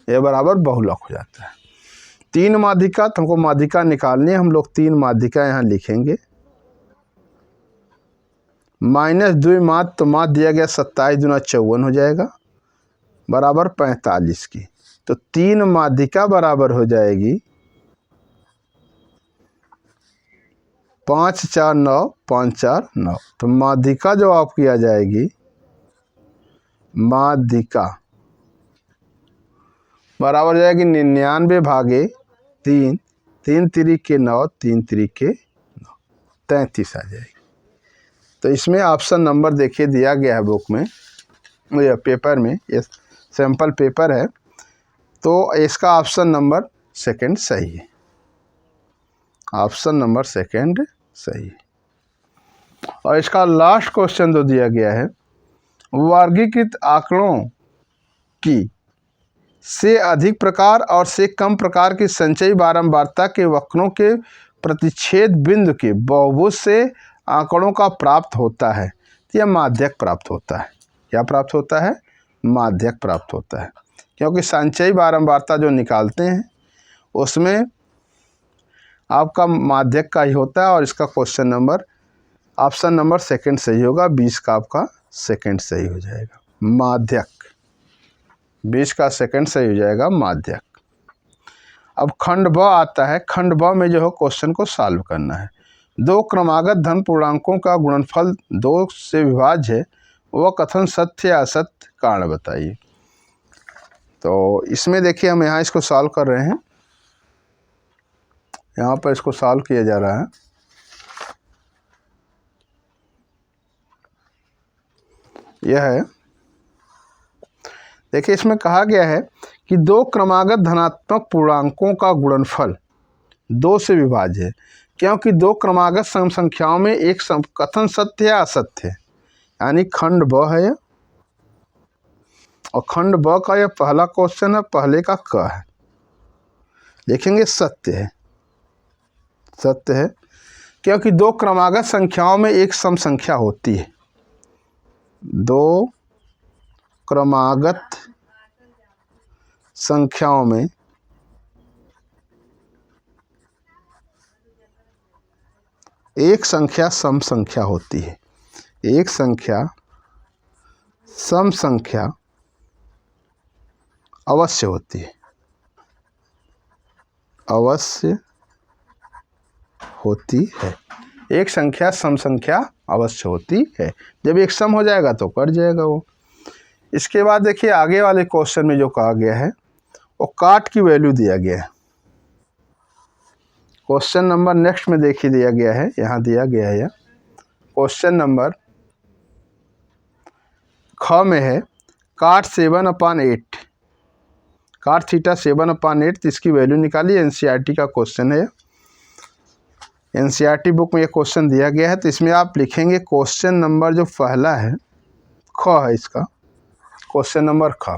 ये बराबर बहुलक हो जाता है। 3 माध्यिका, तो हमको माध्यिका निकालनी है, हम लोग 3 माध्यिका यहाँ लिखेंगे। -2 माध्य, तो माध्य दिया गया 27 दूना 54 हो जाएगा बराबर 45 की। तो 3 माध्यिका बराबर हो जाएगी 5 4 9 5 4 9। तो माध्यिका जो आपकी आ जाएगी, माध्यिका बराबर हो जाएगी 99 भागे 3, 3 तिरिके 9, 3 तिरिके 9, 33 आ जाएगी। तो इसमें ऑप्शन नंबर देखिए दिया गया है बुक में, ये पेपर में, ये सैंपल पेपर है, तो इसका ऑप्शन नंबर सेकंड सही है। ऑप्शन नंबर सेकंड सही है। और इसका लास्ट क्वेश्चन जो दिया गया है, वर्गीकृत आंकड़ों की से अधिक प्रकार और से कम प्रकार की संचयी बारंबारता के वक्रों के प्रतिच्छेद बिंदु के बहुभुज से आंकड़ों का प्राप्त होता है। तो यह माध्यक प्राप्त होता है। क्या प्राप्त होता है? माध्यक प्राप्त होता है, क्योंकि संचयी बारंबारता जो निकालते हैं उसमें आपका माध्यक का ही होता है। और इसका question number option number second सही होगा, 20 का आपका सेकंड सही हो जाएगा। माध्यक 20 का सेकंड सही हो जाएगा, माध्यक। अब खंड ब आता है। खंड ब में जो है क्वेश्चन को सॉल्व करना है। 2 क्रमागत धन पूर्णांकों का गुणनफल 2 से विभाज्य है, वह कथन सत्य या असत्य, कारण बताइए। तो इसमें देखिए हम यहाँ इसको सॉल्व कर रहे हैं, यहाँ पर इसको सॉल्व किया जा रहा है। यह है, देखिए इसमें कहा गया है कि 2 क्रमागत धनात्मक पूर्णांकों का गुणनफल 2 से विभाज्य है, क्योंकि 2 क्रमागत सम संख्याओं में एक कथन सत्य या असत्य है, यानी खंड ब है। और खंड ब का यह पहला क्वेश्चन है, पहले का क है। देखेंगे सत्य है, सत्य है, क्योंकि 2 क्रमागत संख्याओं में एक सम संख्या होती है। 2 क्रमागत संख्याओं में एक संख्या सम संख्या होती है। एक संख्या सम संख्या अवश्य होती है, अवश्य होती है। एक संख्या सम संख्या अवश्य होती है। जब एक सम हो जाएगा तो कट जाएगा वो। इसके बाद देखिए आगे वाले क्वेश्चन में जो कहा गया है, वो काट की वैल्यू दिया गया है। क्वेश्चन नंबर नेक्स्ट में देखिए दिया गया है, यहाँ दिया गया है। क्वेश्चन नंबर ख में है काट 7/8, काट थीटा 7/8, तो इसकी वैल्यू निकालिए। एनसीईआरटी का क्वेश्चन है, एनसीईआरटी बुक में ये क्वेश्चन दिया गया है। तो इसमें आप लिखेंगे क्वेश्चन नंबर जो पहला है ख है, इसका क्वेश्चन नंबर ख।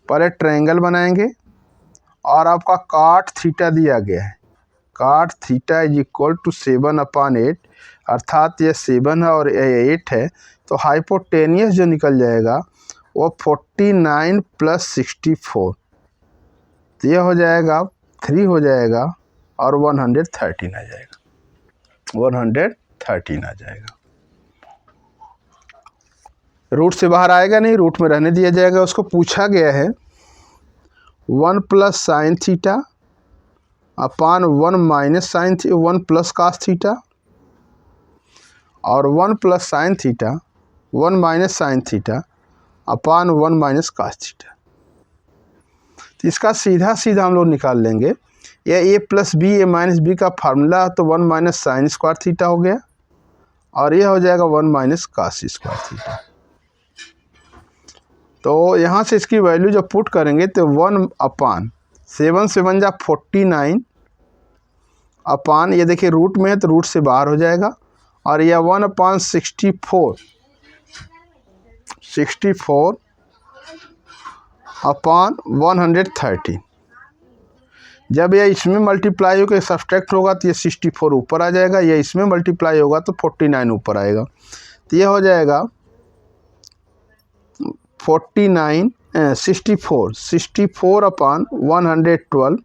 पहले ट्रायंगल बनाएंगे और आपका काट थीटा दिया गया है। काट थीटा इज इक्वल टू 7/8, अर्थात ये 7 है और ये 8 है, तो हाइपोटेनियस जो निकल जाएगा वो 49 + 64, तो ये हो जाएगा 3 हो जाएगा और 113 आ जाएगा, 113 आ जाएगा। रूट से बाहर आएगा नहीं, रूट में रहने दिया जाएगा। उसको पूछा गया है 1 + sin theta upon 1 - sin 1 + cos theta, और 1 + sin theta 1 - sin theta upon 1 - cos theta. तो इसका सीधा सीधा हम लोग निकाल लेंगे। ये a + b a - b का फार्मूला, तो 1 - sin स्क्वायर थीटा हो गया, और ये हो जाएगा 1 - cos स्क्वायर थीटा। तो यहाँ से इसकी वैल्यू जब पुट करेंगे तो 1/7 7 जा 49 अपान, ये देखिए रूट में है तो रूट से बाहर हो जाएगा, और यह 1/64 64 अपान 113। जब यह इसमें मल्टीप्लाई होकर सब्सट्रैक्ट होगा तो ये 64 ऊपर आ जाएगा, यह इसमें मल्टीप्लाई होगा तो 49 ऊपर आएगा। तो ये हो जाएगा 64 अपॉन 112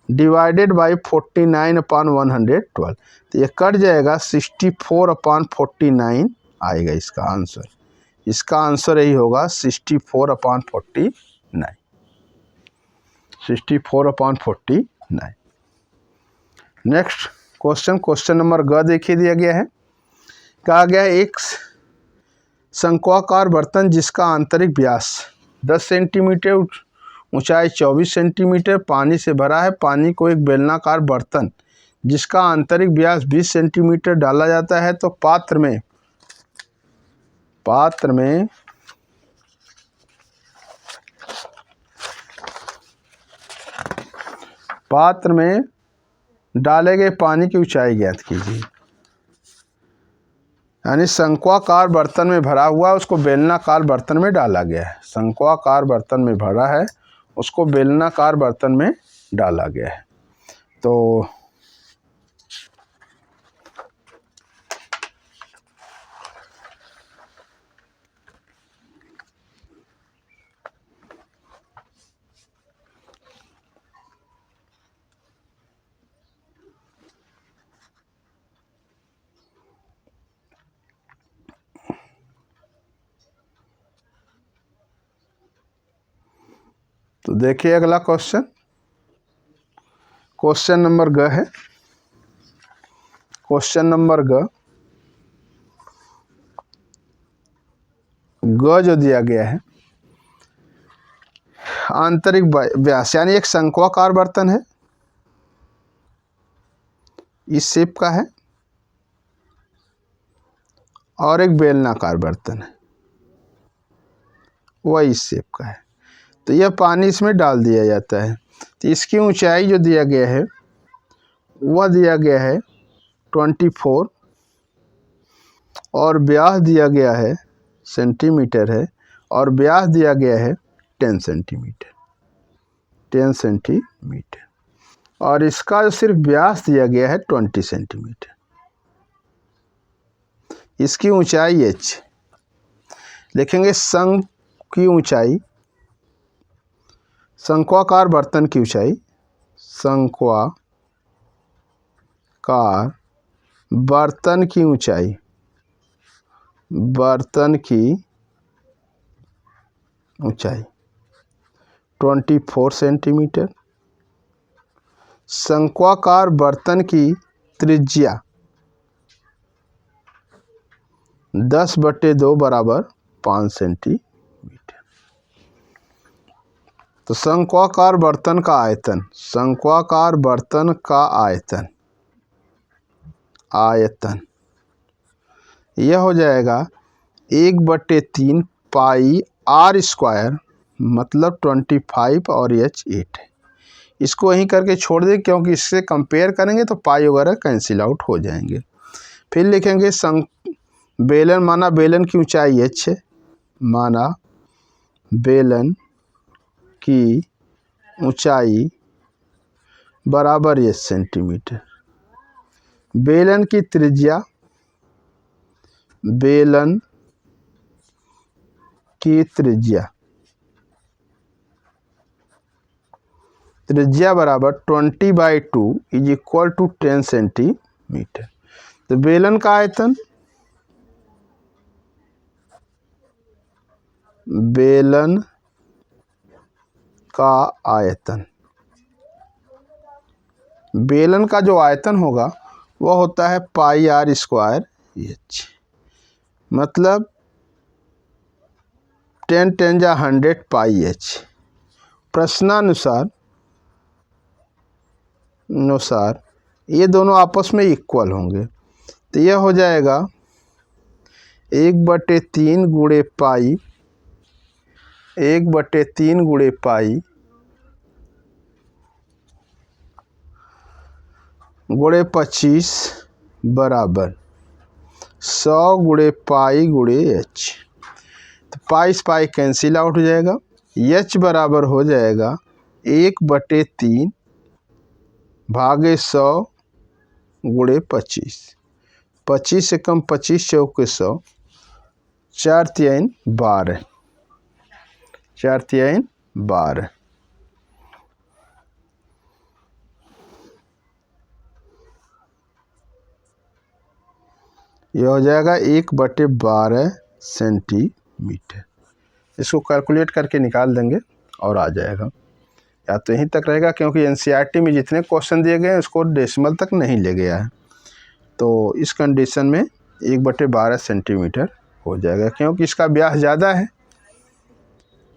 डिवाइडेड बाई 49 अपॉन 112, तो ये कट जाएगा, 64 अपॉन 49 आएगा इसका आंसर। इसका आंसर यही होगा 64 upon 49, 64 upon 49। Next question number ग देखिए दिया गया है। कहा गया है एक शंक्वाकार बर्तन जिसका आंतरिक व्यास 10 सेंटीमीटर, ऊंचाई 24 सेंटीमीटर पानी से भरा है। पानी को एक बेलनाकार बर्तन जिसका आंतरिक व्यास 20 सेंटीमीटर डाला जाता है तो पात्र में डाले गए पानी की ऊंचाई ज्ञात कीजिए। यानी शंक्वाकार बर्तन में भरा हुआ उसको बेलनाकार बर्तन में डाला गया है। शंक्वाकार बर्तन में भरा है उसको बेलनाकार बर्तन में डाला गया है। तो देखिए अगला क्वेश्चन नंबर ग है। क्वेश्चन नंबर ग जो दिया गया है, आंतरिक व्यास यानी एक शंक्वाकार बर्तन है, इस शेप का है, और एक बेलनाकार बर्तन है वह इस शेप का है। तो यह पानी इसमें डाल दिया जाता है। तो इसकी ऊंचाई जो दिया गया है वह दिया गया है 24 और व्यास दिया गया है सेंटीमीटर है, और व्यास दिया गया है 10 सेंटीमीटर, और इसका जो सिर्फ व्यास दिया गया है 20 सेंटीमीटर। इसकी ऊंचाई h लिखेंगे। शंख की ऊंचाई, शंक्वाकार बर्तन की ऊंचाई, शंक्वाकार बर्तन की ऊंचाई, बर्तन की ऊंचाई 24 सेंटीमीटर। शंक्वाकार बर्तन की त्रिज्या 10/2 बराबर 5 सेंटीमीटर। तो शंक्वाकार बर्तन का आयतन, शंक्वाकार बर्तन का आयतन यह हो जाएगा 1/3 पाई आर स्क्वायर, मतलब 25 और h 8 है। इसको वहीं करके छोड़ दें क्योंकि इससे कंपेयर करेंगे तो पाई वगैरह कैंसिल आउट हो जाएंगे। फिर लिखेंगे बेलन, माना बेलन की ऊंचाई h है, माना बेलन की ऊंचाई बराबर h सेंटीमीटर। बेलन की त्रिज्या, बेलन की त्रिज्या बराबर 20/2 इज इक्वल टू 10 सेंटीमीटर। तो बेलन का आयतन, बेलन का आयतन, बेलन का जो आयतन होगा वह होता है पाई आर स्क्वायर h, मतलब 10 × 100 पाई h। प्रश्नानुसार ये दोनों आपस में इक्वल होंगे, तो यह हो जाएगा 1/3 गुणे पाई, 1/3 गुणे पाई गुणे 25 बराबर 100 गुणे पाई गुणे h। तो पाई से पाई कैंसिल आउट हो जाएगा। h बराबर हो जाएगा 1/3 भागे 100 गुणे 25। 25 से कम 25 चौके 100, 4 × 3 = 12। 4 3 12। यह हो जाएगा 1/12 सेंटीमीटर। इसको कैलकुलेट करके निकाल देंगे और आ जाएगा। या तो यहीं तक रहेगा, क्योंकि एनसीईआरटी में जितने क्वेश्चन दिए गए हैं उसको डेसिमल तक नहीं ले गया है। तो इस कंडीशन में 1/12 सेंटीमीटर हो जाएगा, क्योंकि इसका व्यास ज़्यादा है,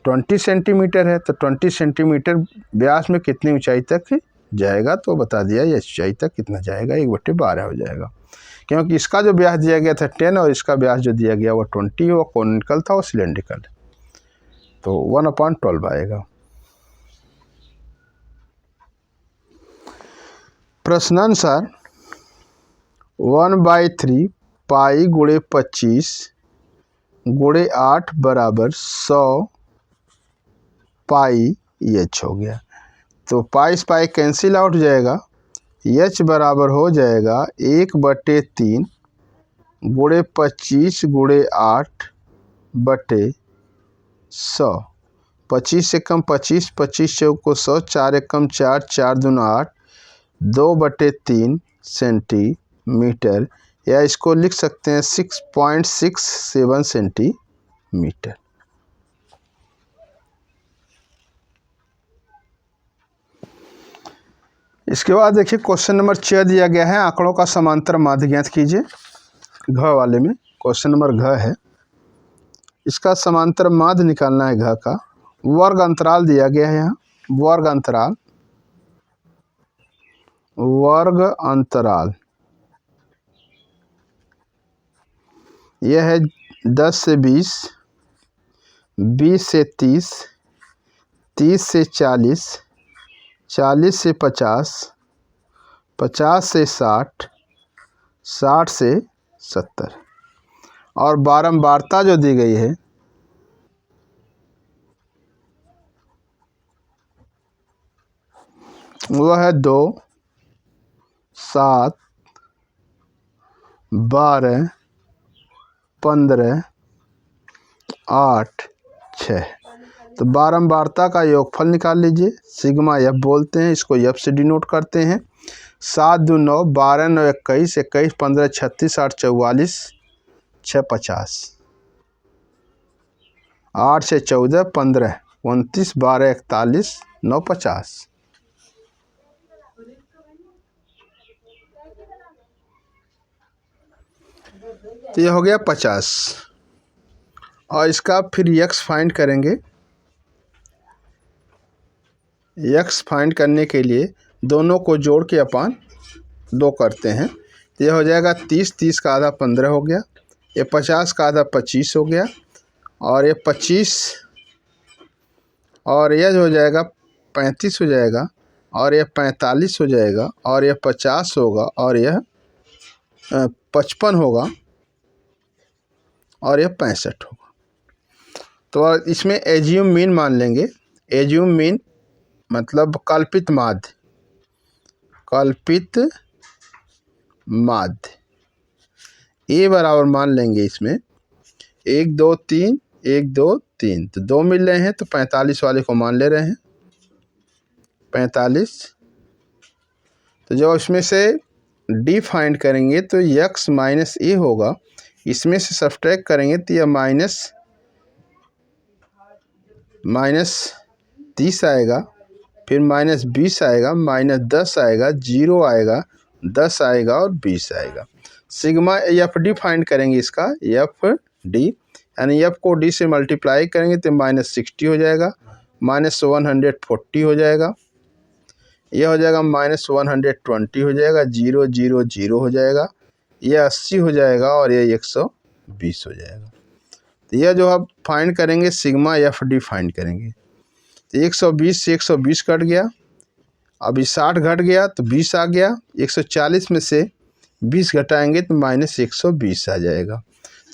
20 सेंटीमीटर है। तो 20 सेंटीमीटर व्यास में कितनी ऊंचाई तक जाएगा, तो बता दिया ये ऊंचाई तक कितना जाएगा, 1/12 हो जाएगा। क्योंकि इसका जो व्यास दिया गया था 10 और इसका व्यास जो दिया गया वो 20, वो कॉनिकल था और सिलेंड्रिकल, तो 1/12 आएगा। प्रश्नानुसार 1/3 पाई गुणे 25 गुणे 8 बराबर 100 पाई एच हो गया। तो पाई से पाई कैंसिल आउट हो जाएगा, एच बराबर हो जाएगा 1/3 गुणे 25 गुणे 8 बटे 100। 25 से कम 25, 25 चौक को 100, 4 एक कम 4, 4 दूना 8, 2/3 सेंटीमीटर, या इसको लिख सकते हैं 6.67 सेंटीमीटर। इसके बाद देखिए क्वेश्चन नंबर 6 दिया गया है, आंकड़ों का समांतर माध्य ज्ञात कीजिए। घ वाले में क्वेश्चन नंबर घ है, इसका समांतर माध्य निकालना है घ का। वर्ग अंतराल दिया गया है यहाँ, वर्ग अंतराल, वर्ग अंतराल यह है 10 से 20, 20 से 30, 30 से 40, 40 से 50, 50 से 60, 60 से 70। और बारंबारता जो दी गई है वह है 2, 7, 12, 15, 8, 6। तो बारंबारता का योगफल निकाल लीजिए, सिग्मा एफ बोलते हैं इसको, एफ से डिनोट करते हैं। 7 2 9, 12 9 21, 21 15 36, 8 44, 6 50, 8 से 14 15 29, 12 41, 9 50। तो ये हो गया 50। और इसका फिर यक्स फाइंड करेंगे। यक्स फाइंड करने के लिए दोनों को जोड़ के अपन 2 करते हैं, तो ये हो जाएगा 30, 30 का आधा 15 हो गया, ये 50 का आधा 25 हो गया, और ये 25 और यह हो जाएगा 35 हो जाएगा, और यह 45 हो जाएगा, और यह 50 होगा, और यह 55 होगा, और यह 65 होगा। तो इसमें एज्यूम मीन मान लेंगे। एज्यूम मीन मतलब कल्पित माध्य, कल्पित माध्य ए बराबर मान लेंगे इसमें 1 2 3, 1 2 3, तो 2 मिल रहे हैं, तो 45 वाले को मान ले रहे हैं 45। तो जब इसमें से डी फाइंड करेंगे तो यक्स माइनस ए होगा, इसमें से सब्ट्रैक्ट करेंगे तो यह -30 आएगा, फिर -20 आएगा, -10 आएगा, 0 आएगा, 10 आएगा और 20 आएगा। सिग्मा एफ डी फाइंड करेंगे इसका, एफ डी यानी एफ को डी से मल्टीप्लाई करेंगे तो -60 हो जाएगा, -140 हो जाएगा, यह हो जाएगा -120 हो जाएगा, 0 0 0 हो जाएगा, यह 80 हो जाएगा, और यह 120 हो जाएगा। तो यह जो आप फाइंड करेंगे सिग्मा एफ डी फाइंड करेंगे। तो 120 से 120 कट गया, अभी 60 घट गया तो 20 आ गया, 140 में से 20 घटाएंगे तो -120 आ जाएगा।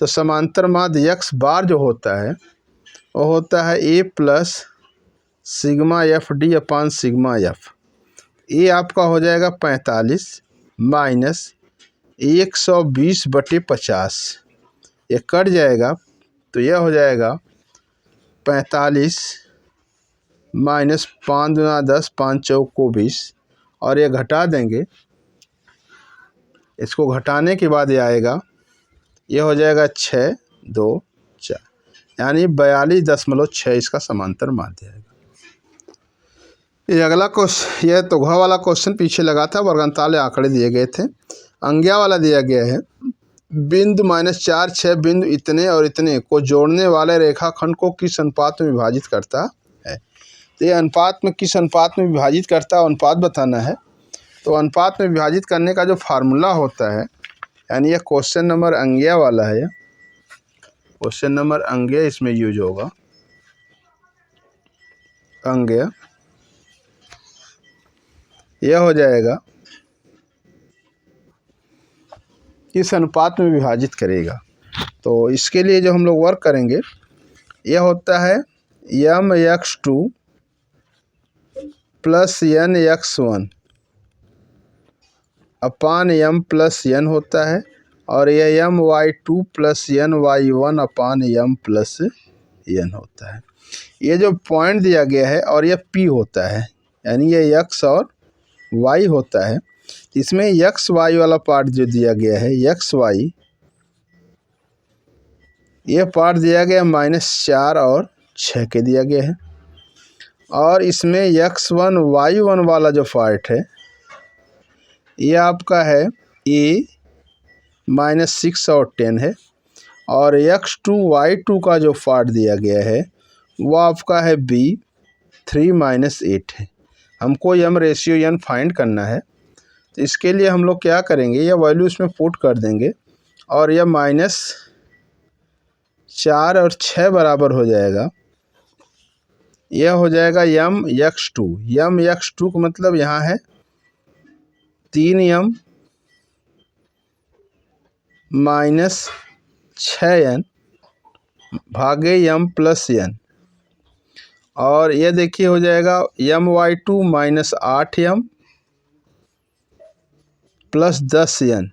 तो समांतर माध्य यक्स बार जो होता है वो होता है A plus sigma F D upon sigma F. A आपका हो जाएगा 45 माइनस 120/50, ये कट जाएगा, तो यह हो जाएगा 45 माइनस 5 दूना 10, 5 चौक 20, और ये घटा देंगे। इसको घटाने के बाद ये आएगा, ये हो जाएगा 6, 2, 4, यानी 42.6 इसका समांतर माध्य आएगा। ये अगला क्वेश्चन, यह तोघा वाला क्वेश्चन पीछे लगा था, वर्गांताले आंकड़े दिए गए थे। अंग्या वाला दिया गया है, बिंदु -4, 6 बिंदु इतने और इतने को जोड़ने वाले रेखाखंड को किस अनुपात में विभाजित करता है। तो ये अनुपात में किस अनुपात में विभाजित करता है, अनुपात बताना है। तो अनुपात में विभाजित करने का जो फार्मूला होता है, यानी यह क्वेश्चन नंबर अंग्या वाला है, क्वेश्चन नंबर अंग्या इसमें यूज होगा। अंग्या यह हो जाएगा, किस अनुपात में विभाजित करेगा। तो इसके लिए जो हम लोग वर्क करेंगे, यह होता है mx2 प्लस nx1 अपान m प्लस n होता है, और यह my2 प्लस ny1 अपान m प्लस n होता है। ये जो पॉइंट दिया गया है और यह p होता है, यानी ये x और y होता है। इसमें एक्स वाई वाला पार्ट जो दिया गया है, एक्स वाई, ये पार्ट दिया गया -4 और 6 के दिया गया है। और इसमें x1 y1 वाला जो पार्ट है, ये आपका है a -6 और 10 है। और x2 y2 का जो पार्ट दिया गया है, वो आपका है b 3 - 8 है। हमको m रेशियो n फाइंड करना है। तो इसके लिए हम लोग क्या करेंगे, यह वैल्यू इसमें पुट कर देंगे, और यह -4 और 6 बराबर हो जाएगा। यह हो जाएगा mx2। mx2 का मतलब यहाँ है 3m माइनस 6n भागे m प्लस n। और यह देखिए हो जाएगा my2 minus 8m plus 10n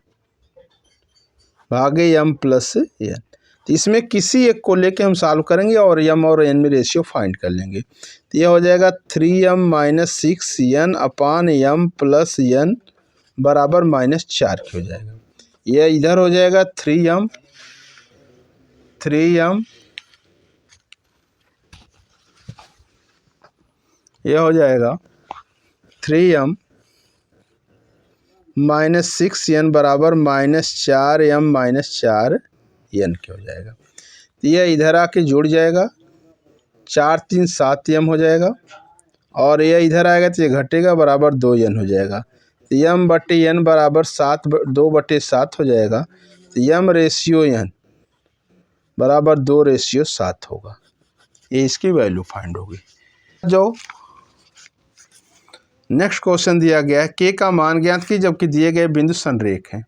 भागे m प्लस n। तो इसमें किसी एक को लेके हम सॉल्व करेंगे और m और n में रेशियो फाइंड कर लेंगे। तो यह हो जाएगा 3m माइनस 6n अपान m प्लस n बराबर -4 के हो जाएगा। यह इधर हो जाएगा 3m यह हो जाएगा 3m माइनस 6n बराबर -4m - 4n के हो जाएगा। तो यह इधर आके जुड़ जाएगा, 4 3 7m हो जाएगा, और यह इधर आएगा तो ये घटेगा, बराबर 2n हो जाएगा। तो m/n बराबर 2/7 हो जाएगा। तो m रेशियो n बराबर 2/7 होगा। ये इसकी वैल्यू फाइंड होगी। जो नेक्स्ट क्वेश्चन दिया गया है, के का मान ज्ञात की जबकि दिए गए बिंदु संरेख हैं।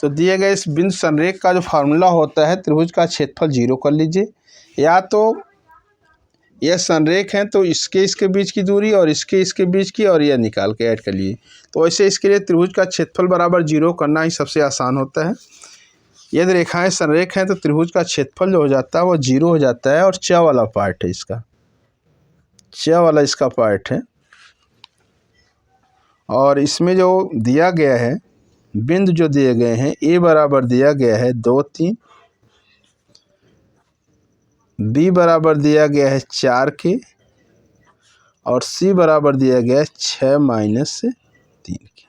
तो दिए गए इस बिंदु संरेख का जो फार्मूला होता है, त्रिभुज का क्षेत्रफल 0 कर लीजिए। या तो यह संरेख है तो इसके बीच की दूरी और इसके बीच की, और यह निकाल के ऐड कर लिए। तो ऐसे इसके लिए त्रिभुज का क्षेत्रफल बराबर 0 करना ही सबसे आसान होता है। यदि रेखाएं संरेख हैं तो त्रिभुज का क्षेत्रफल जो हो जाता है वो 0 हो जाता है। और च वाला पार्ट है इसका, च वाला इसका पार्ट है। और इसमें जो दिया गया है, बिंदु जो दिए गए हैं, ए बराबर दिया गया है 2 3, बी बराबर दिया गया है 4 के, और सी बराबर दिया गया है 6 - 3 के।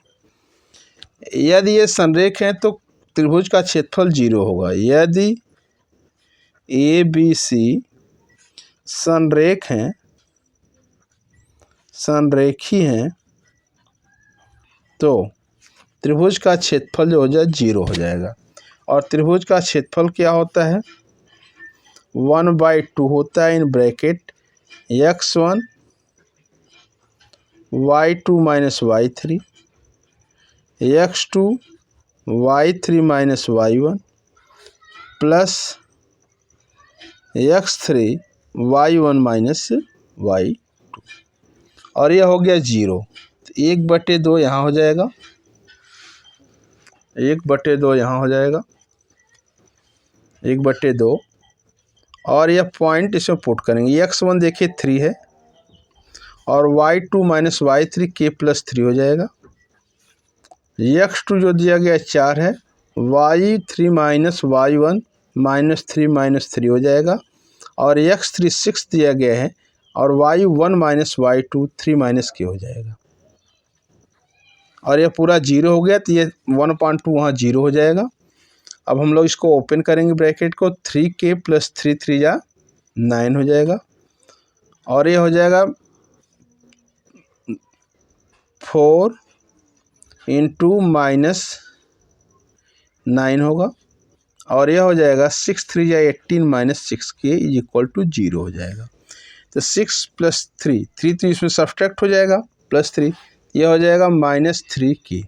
यदि ये संरेख हैं तो त्रिभुज का क्षेत्रफल 0 होगा। यदि ए बी सी संरेख हैं, संरेखी हैं, तो त्रिभुज का क्षेत्रफल जो हो जाए 0 हो जाएगा। और त्रिभुज का क्षेत्रफल क्या होता है, 1/2 होता है in bracket x1 y2 - y3 x2 y3 - y1 plus x3 y1 - y2, और यह हो गया 0। तो 1/2 यहाँ हो जाएगा, 1/2 यहाँ हो जाएगा, 1/2। और यह पॉइंट इसमें पुट करेंगे। x1 देखिए 3 है, और y2 minus y3 k plus 3 हो जाएगा। x2 जो दिया गया 4 है, y3 माइनस y1 माइनस 3 हो जाएगा। और x3 6 दिया गया है और y1 minus y2 3 minus k हो जाएगा। और यह पूरा 0 हो गया तो ये 1/2 वहाँ 0 हो जाएगा। अब हम लोग इसको ओपन करेंगे ब्रैकेट को, 3k प्लस 3 3 जा 9 हो जाएगा। और ये हो जाएगा 4 इंटू माइनस 9 होगा। और यह हो जाएगा 6 3 या 18 minus 6k is equal to 0 हो जाएगा। तो 6 प्लस 3 तो इसमें सब्सट्रैक्ट हो जाएगा, प्लस 3 यह हो जाएगा minus 3k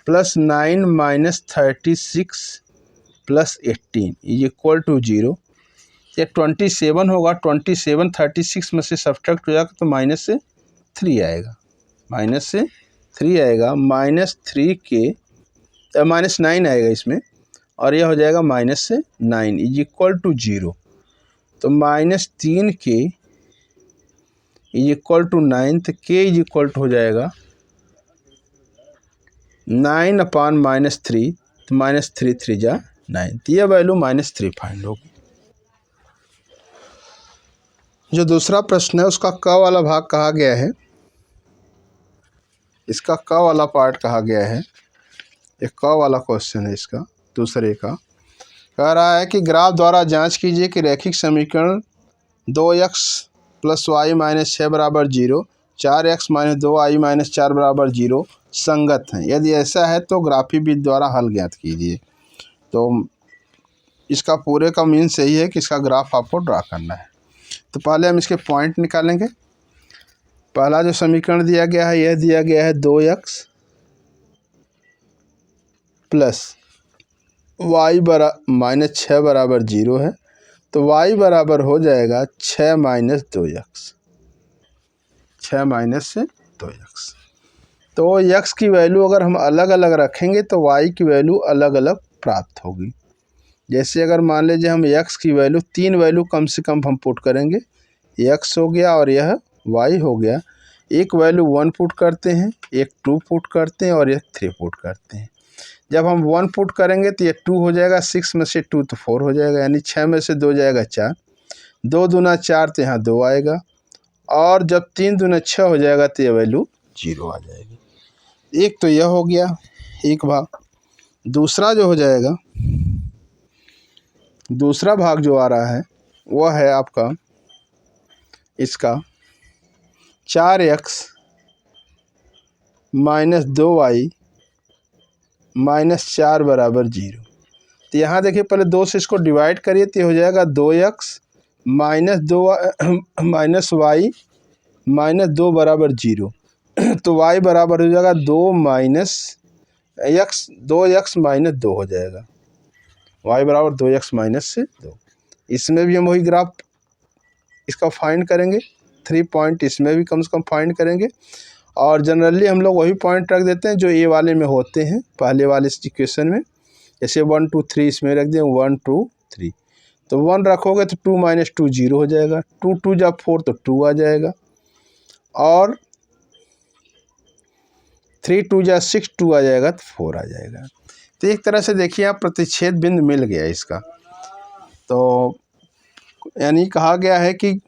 plus 9 minus 36 plus 18 is equal to 0। ये 27 होगा, 27 36 में से सब्सट्रैक्ट हो जाएगा तो माइनस से 3 आएगा, माइनस 3k माइनस 9 आएगा इसमें। और यह हो जाएगा माइनस से 9 इज इक्वल टू 0। तो minus 3k is equal to 9, तो k इज इक्वल टू हो जाएगा 9 अपान माइनस 3, तो माइनस 3 3 जा 9, तो यह वैल्यू माइनस 3 फाइंड होगी। जो दूसरा प्रश्न है उसका क वाला भाग कहा गया है, इसका क वाला पार्ट कहा गया है। एक क वाला क्वेश्चन है इसका, दूसरे का कह रहा है कि ग्राफ द्वारा जांच कीजिए कि रैखिक समीकरण 2x प्लस वाई माइनस 6 बराबर 0, 4x माइनस 2y माइनस 4 बराबर 0 संगत हैं। यदि ऐसा है तो ग्राफीविद द्वारा हल ज्ञात कीजिए। तो इसका पूरे का मीन्स यही है कि इसका ग्राफ आपको ड्रा करना है। तो पहले हम इसके पॉइंट निकालेंगे। पहला जो समीकरण दिया गया है, यह दिया गया है 2x प्लस वाई माइनस 6 बराबर 0 है, तो y बराबर हो जाएगा 6 माइनस 2x, 6 माइनस से 2x। तो x की वैल्यू अगर हम अलग अलग रखेंगे तो y की वैल्यू अलग अलग प्राप्त होगी। जैसे अगर मान लीजिए हम x की वैल्यू 3 वैल्यू कम से कम हम पुट करेंगे, x हो गया और यह y हो गया। एक वैल्यू 1 पुट करते हैं, एक 2 पुट करते हैं और एक 3 पुट करते हैं। जब हम 1 पुट करेंगे तो ये 2 हो जाएगा, 6 में से 2 तो 4 हो जाएगा, यानी 6 में से 2 जाएगा 4, 2 दूना 4 तो यहाँ 2 आएगा। और जब 3 दूना 6 हो जाएगा तो ये वैल्यू 0 आ जाएगी। एक तो यह हो गया एक भाग। दूसरा जो हो जाएगा, दूसरा भाग जो आ रहा है वह है आपका इसका 4x माइनस 2y माइनस 4 बराबर 0। तो यहाँ देखिए पहले 2 से इसको डिवाइड करिए तो हो जाएगा 2x minus 2 minus Y minus 2 बराबर 0। तो y बराबर हो जाएगा 2 माइनस x, 2x माइनस 2 हो जाएगा। y बराबर 2x माइनस से 2। इसमें भी हम वही ग्राफ इसका फाइंड करेंगे, 3 पॉइंट इसमें भी कम से कम फाइंड करेंगे। और जनरली हम लोग वही पॉइंट रख देते हैं जो ए वाले में होते हैं, पहले वाले इक्वेशन में। जैसे 1 2 3 इसमें रख दें, 1 2 3। तो 1 रखोगे तो 2 माइनस 2 0 हो जाएगा, 2 2 जा 4 तो 2 आ जाएगा। और 3 2 जा 6 2 आ जाएगा तो 4 आ जाएगा। तो एक तरह से देखिए आप प्रतिच्छेद बिंदु मिल गया इसका। तो यानी कहा गया है कि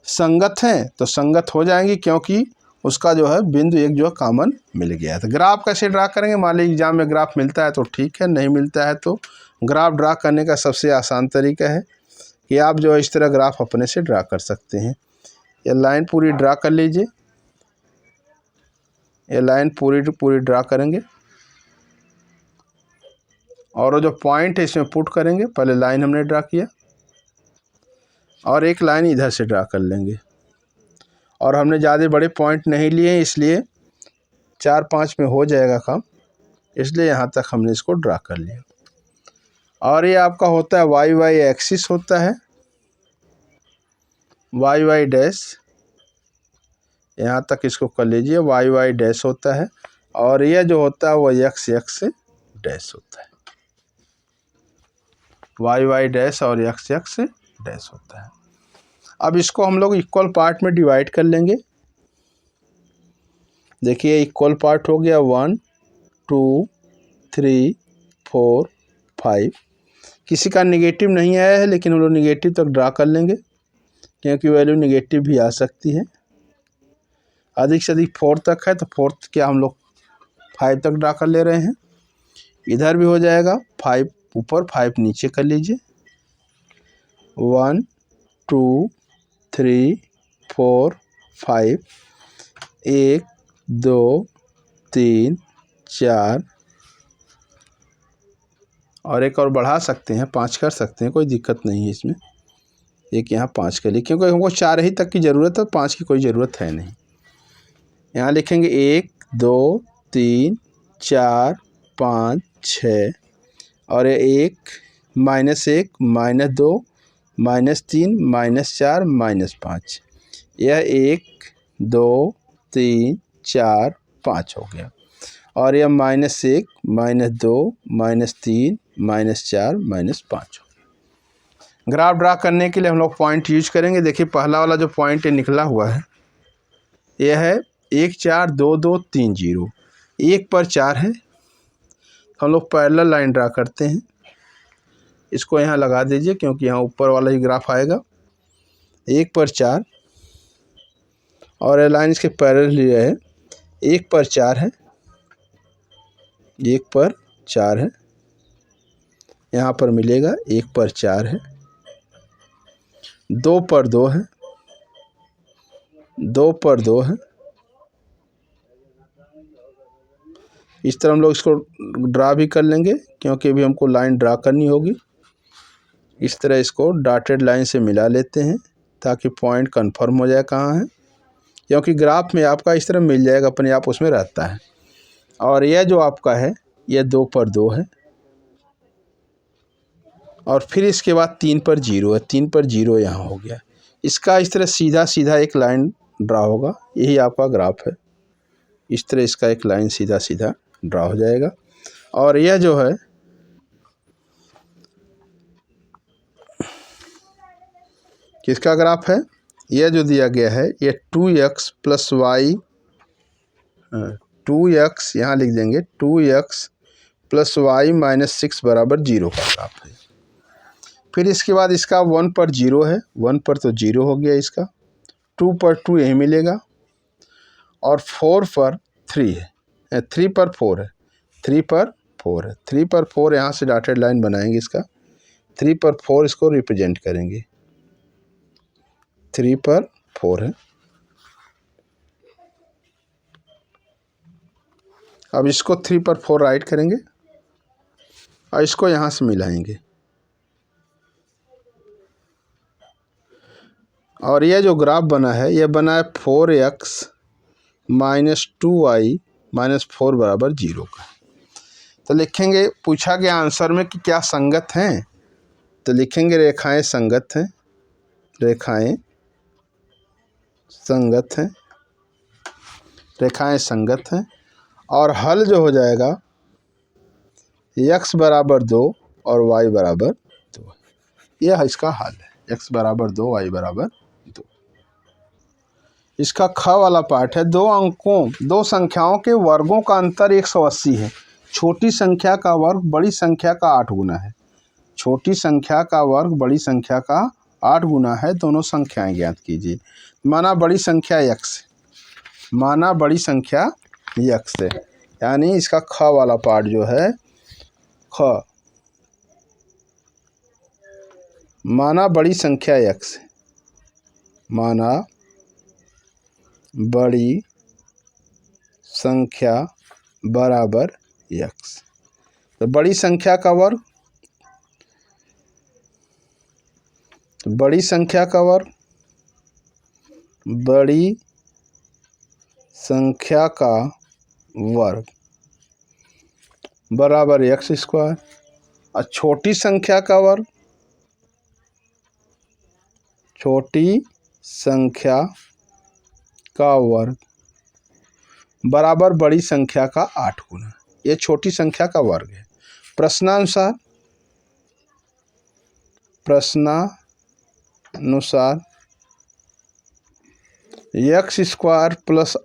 संगत हैं तो संगत हो जाएंगी, क्योंकि उसका जो है बिंदु एक जो कॉमन मिल गया है। तो ग्राफ कैसे ड्रा करेंगे, मान लीजिए एग्जाम में ग्राफ मिलता है तो ठीक है, नहीं मिलता है तो ग्राफ ड्रा करने का सबसे आसान तरीका है कि आप जो है इस तरह ग्राफ अपने से ड्रा कर सकते हैं। ये लाइन पूरी ड्रा कर लीजिए, ये लाइन पूरी ड्रा करेंगे और वो जो पॉइंट है इसमें पुट करेंगे। पहले लाइन हमने ड्रा किया और एक लाइन इधर से ड्रा कर लेंगे। और हमने ज़्यादा बड़े पॉइंट नहीं लिए, इसलिए 4 5 में हो जाएगा काम, इसलिए यहाँ तक हमने इसको ड्रा कर लिया। और ये आपका होता है वाई वाई एक्सिस होता है, वाई वाई डैश, यहाँ तक इसको कर लीजिए, वाई वाई डैश होता है। और यह जो होता है वह एक्स एक्स डैश होता है, वाई वाई डैश और एक्स एक्स डैश होता है। अब इसको हम लोग इक्वल पार्ट में डिवाइड कर लेंगे। देखिए इक्वल पार्ट हो गया 1 2 3 4 5। किसी का निगेटिव नहीं आया है, लेकिन हम लोग निगेटिव तक ड्रा कर लेंगे क्योंकि वैल्यू निगेटिव भी आ सकती है। अधिक से अधिक 4 तक है तो 4 क्या हम लोग 5 तक ड्रा कर ले रहे हैं। इधर भी हो जाएगा 5 ऊपर 5 नीचे कर लीजिए। 1 2 3 4 5 1 2 3 4 और एक और बढ़ा सकते हैं, 5 कर सकते हैं, कोई दिक्कत नहीं है इसमें। एक यहाँ 5 कर लिए क्योंकि हमको 4 ही तक की ज़रूरत है, 5 की कोई ज़रूरत है नहीं। यहाँ लिखेंगे 1 2 3 4 5 6 और 1 -1 -2 -3 -4 -5। यह 1 2 3 4 5 हो गया। और यह -1 -2 -3 -4 -5। ग्राफ ड्रा करने के लिए हम लोग पॉइंट यूज करेंगे। देखिए पहला वाला जो पॉइंट निकला हुआ है यह है 1 4 2 2 3 0। 1 पर 4 है, हम लोग पैरेलल लाइन ड्रा करते हैं। इसको यहाँ लगा दीजिए क्योंकि यहाँ ऊपर वाला ही ग्राफ आएगा। 1 पर 4 और ये लाइन इसके पैरेलल ही है। 1 पर 4 है, 1 पर 4 है, यहाँ पर मिलेगा 1 पर 4 है। 2 पर 2 है, 2 पर 2 है। इस तरह हम लोग इसको ड्रा भी कर लेंगे क्योंकि अभी हमको लाइन ड्रा करनी होगी। इस तरह इसको डॉटेड लाइन से मिला लेते हैं ताकि पॉइंट कंफर्म हो जाए कहाँ है, क्योंकि ग्राफ में आपका इस तरह मिल जाएगा, अपने आप उसमें रहता है। और यह जो आपका है यह 2 पर 2 है और फिर इसके बाद 3 पर 0 है। 3 पर 0 यहाँ हो गया। इसका इस तरह सीधा सीधा एक लाइन ड्रा होगा, यही आपका ग्राफ है। इस तरह इसका एक लाइन सीधा सीधा ड्रा हो जाएगा। और यह जो है किसका ग्राफ है, यह जो दिया गया है यह 2x + y 2x यहाँ लिख देंगे 2x + y - 6 = 0 का ग्राफ है। फिर इसके बाद इसका 1 पर 0 है, 1 पर तो 0 हो गया इसका। 2 पर 2 यही मिलेगा और 4 पर 3 है, 3 पर 4 है, 3 पर 4 है। 3 पर 4 यहाँ से डॉटेड लाइन बनाएंगे इसका। 3 पर 4 इसको रिप्रेजेंट करेंगे। 3 पर 4 है। अब इसको 3 पर 4 राइट करेंगे और इसको यहाँ से मिलाएंगे। और यह जो ग्राफ बना है यह बना है 4x - 2y - 4 = 0 का। तो लिखेंगे, पूछा गया आंसर में कि क्या संगत हैं, तो लिखेंगे रेखाएं संगत हैं, रेखाएं संगत हैं, रेखाएं संगत हैं। और हल जो हो जाएगा x = 2 और y = 2। यह इसका हल है, x = 2 y = 2। इसका ख वाला पार्ट है, दो संख्याओं के वर्गों का अंतर 180 है। छोटी संख्या का वर्ग बड़ी संख्या का 8 गुना है। छोटी संख्या का वर्ग बड़ी संख्या का 8 गुना है। दोनों संख्याएं ज्ञात कीजिए। माना बड़ी संख्या x, माना बड़ी संख्या x है, यानी इसका ख वाला पार्ट जो है, ख माना बड़ी संख्या x, माना बड़ी संख्या बराबर x। तो बड़ी संख्या का वर्ग, तो बड़ी संख्या का वर्ग बड़ी संख्या का वर्ग बराबर x²। और छोटी संख्या का वर्ग, छोटी संख्या का वर्ग बराबर बड़ी संख्या का 8 गुना। ये छोटी संख्या का वर्ग है। प्रश्नानुसार एक्स स्क्वायर प्लस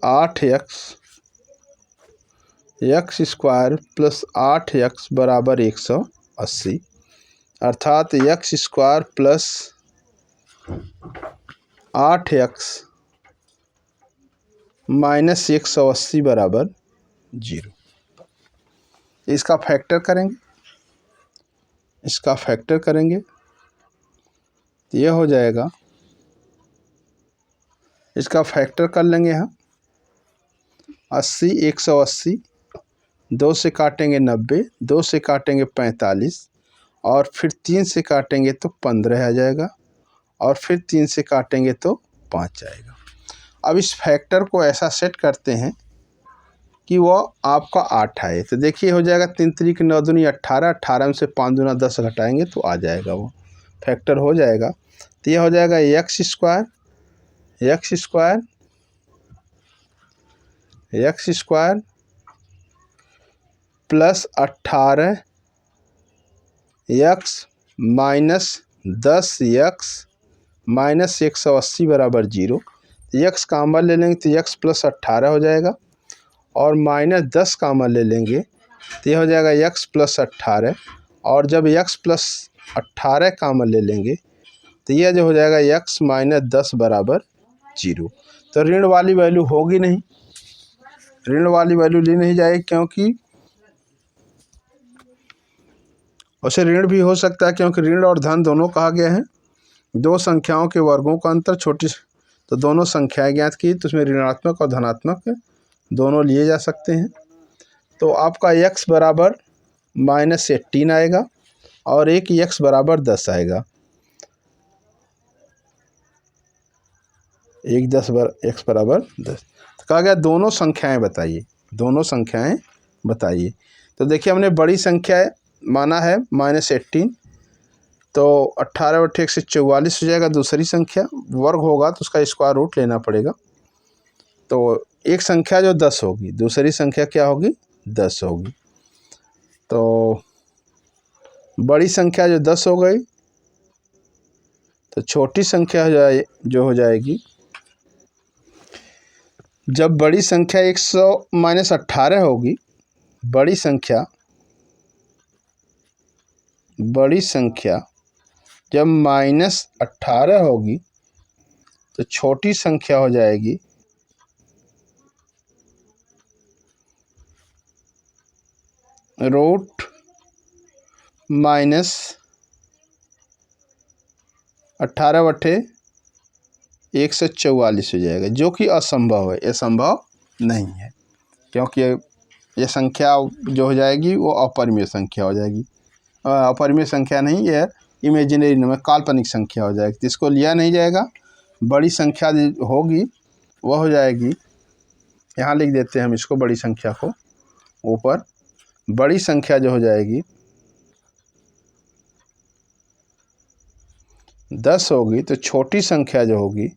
8x बराबर 180, अर्थात x square plus 8x minus 180 बराबर 0। इसका फैक्टर करेंगे तो यह हो जाएगा, इसका फैक्टर कर लेंगे हम 80 180, 2 से काटेंगे 90, 2 से काटेंगे 45 और फिर 3 से काटेंगे तो 15 आ जाएगा और फिर 3 से काटेंगे तो 5 आएगा। अब इस फैक्टर को ऐसा सेट करते हैं कि वो आपका 8 आए। तो देखिए हो जाएगा 3 3 9 दूनी 18, 18 में से 5 दूना 10 घटाएंगे तो आ जाएगा, वो फैक्टर हो जाएगा। तो यह हो जाएगा x square plus 18 x minus 10 x minus 180 बराबर 0। एक्स कामन ले लेंगे तो एक्स प्लस 18 हो जाएगा और माइनस 10 कामन ले लेंगे तो यह हो जाएगा एक्स प्लस 18, और जब एक्स प्लस 18 कामन ले लेंगे तो यह जो हो जाएगा एक्स माइनस 10 बराबर 0। तो ऋण वाली वैल्यू होगी नहीं, ऋण वाली वैल्यू ली नहीं जाएगी, क्योंकि उसे ऋण भी हो सकता है, क्योंकि ऋण और धन दोनों कहा गया है। दो संख्याओं के वर्गों का अंतर छोटी, तो दोनों संख्याएं ज्ञात की तो उसमें ऋणात्मक और धनात्मक दोनों लिए जा सकते हैं। तो आपका x बराबर -18 आएगा और एक x बराबर 10 आएगा। x बराबर 10। तो कहा गया दोनों संख्याएं बताइए। तो देखिए हमने बड़ी संख्या माना है -18, तो 18 बटे 1 से 44 हो जाएगा। दूसरी संख्या वर्ग होगा तो उसका स्क्वायर रूट लेना पड़ेगा। तो एक संख्या जो 10 होगी, दूसरी संख्या क्या होगी 10 होगी। तो बड़ी संख्या जो 10 हो गई तो छोटी संख्या जो हो जाएगी, जब बड़ी संख्या 100 माइनस 18 होगी, बड़ी संख्या जब -18 होगी तो छोटी संख्या हो जाएगी रूट -18 बटे 144 हो जाएगा, जो कि असंभव है। ये संभव नहीं है, क्योंकि ये संख्या जो हो जाएगी वो अपरिमेय संख्या हो जाएगी। अपरिमेय संख्या नहीं, ये इमेजिनरी नंबर, काल्पनिक संख्या हो जाएगी, तो इसको लिया नहीं जाएगा। बड़ी संख्या होगी वह हो जाएगी, यहाँ लिख देते हैं हम इसको, बड़ी संख्या को ऊपर। बड़ी संख्या जो हो जाएगी 10 होगी, तो छोटी संख्या जो होगी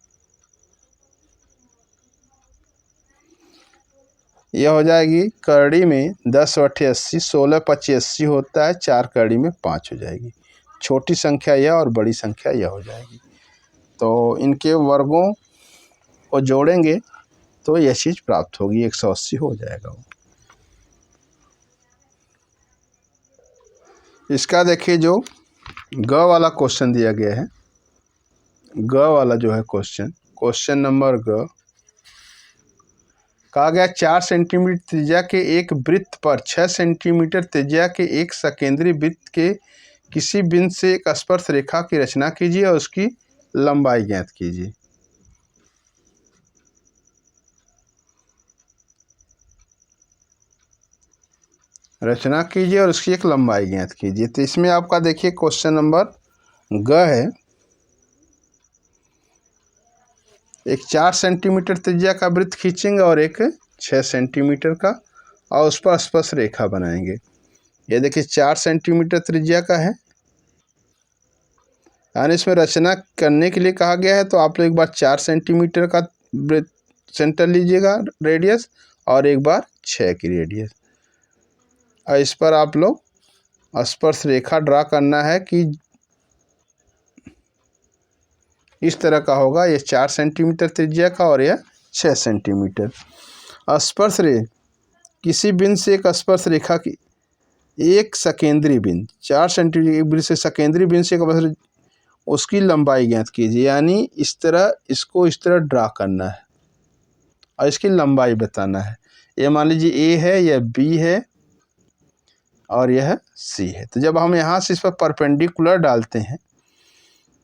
यह हो जाएगी करड़ी में 10 बटे 80, 16 25 80 होता है, 4 करड़ी में 5 हो जाएगी। छोटी संख्या यह और बड़ी संख्या यह हो जाएगी। तो इनके वर्गों को जोड़ेंगे तो यह चीज़ प्राप्त होगी, 180 हो जाएगा वो। इसका देखिए जो ग वाला क्वेश्चन दिया गया है, ग वाला जो है क्वेश्चन नंबर ग, कहा गया 4 सेंटीमीटर त्रिज्या के एक वृत्त पर 6 सेंटीमीटर त्रिज्या के एक सकेंद्री वृत्त के किसी बिंदु से एक स्पर्श रेखा की रचना कीजिए और उसकी लंबाई ज्ञात कीजिए। रचना कीजिए और उसकी एक लंबाई ज्ञात कीजिए। तो इसमें आपका देखिए क्वेश्चन नंबर ग है, एक 4 सेंटीमीटर त्रिज्या का वृत्त खींचेंगे और एक 6 सेंटीमीटर का, और उस पर स्पर्श रेखा बनाएंगे। ये देखिए 4 सेंटीमीटर त्रिज्या का है, यानी इसमें रचना करने के लिए कहा गया है। तो आप लोग एक बार 4 सेंटीमीटर का सेंटर लीजिएगा रेडियस, और एक बार 6 की रेडियस, और इस पर आप लोग स्पर्श रेखा ड्रा करना है कि इस तरह का होगा। ये 4 सेंटीमीटर त्रिज्या का और यह 6 सेंटीमीटर। स्पर्श रेखा, किसी बिंदु से एक स्पर्श रेखा की एक सकेंद्रीय बिंदु 4 सेंटीमीटर बिंदु से सकेंद्रीय बिंदु से एक उसकी लंबाई ज्ञात कीजिए। यानी इस तरह इसको इस तरह ड्रा करना है और इसकी लंबाई बताना है। ये मान लीजिए ए है, यह बी है और यह सी है। तो जब हम यहाँ से इस पर परपेंडिकुलर डालते हैं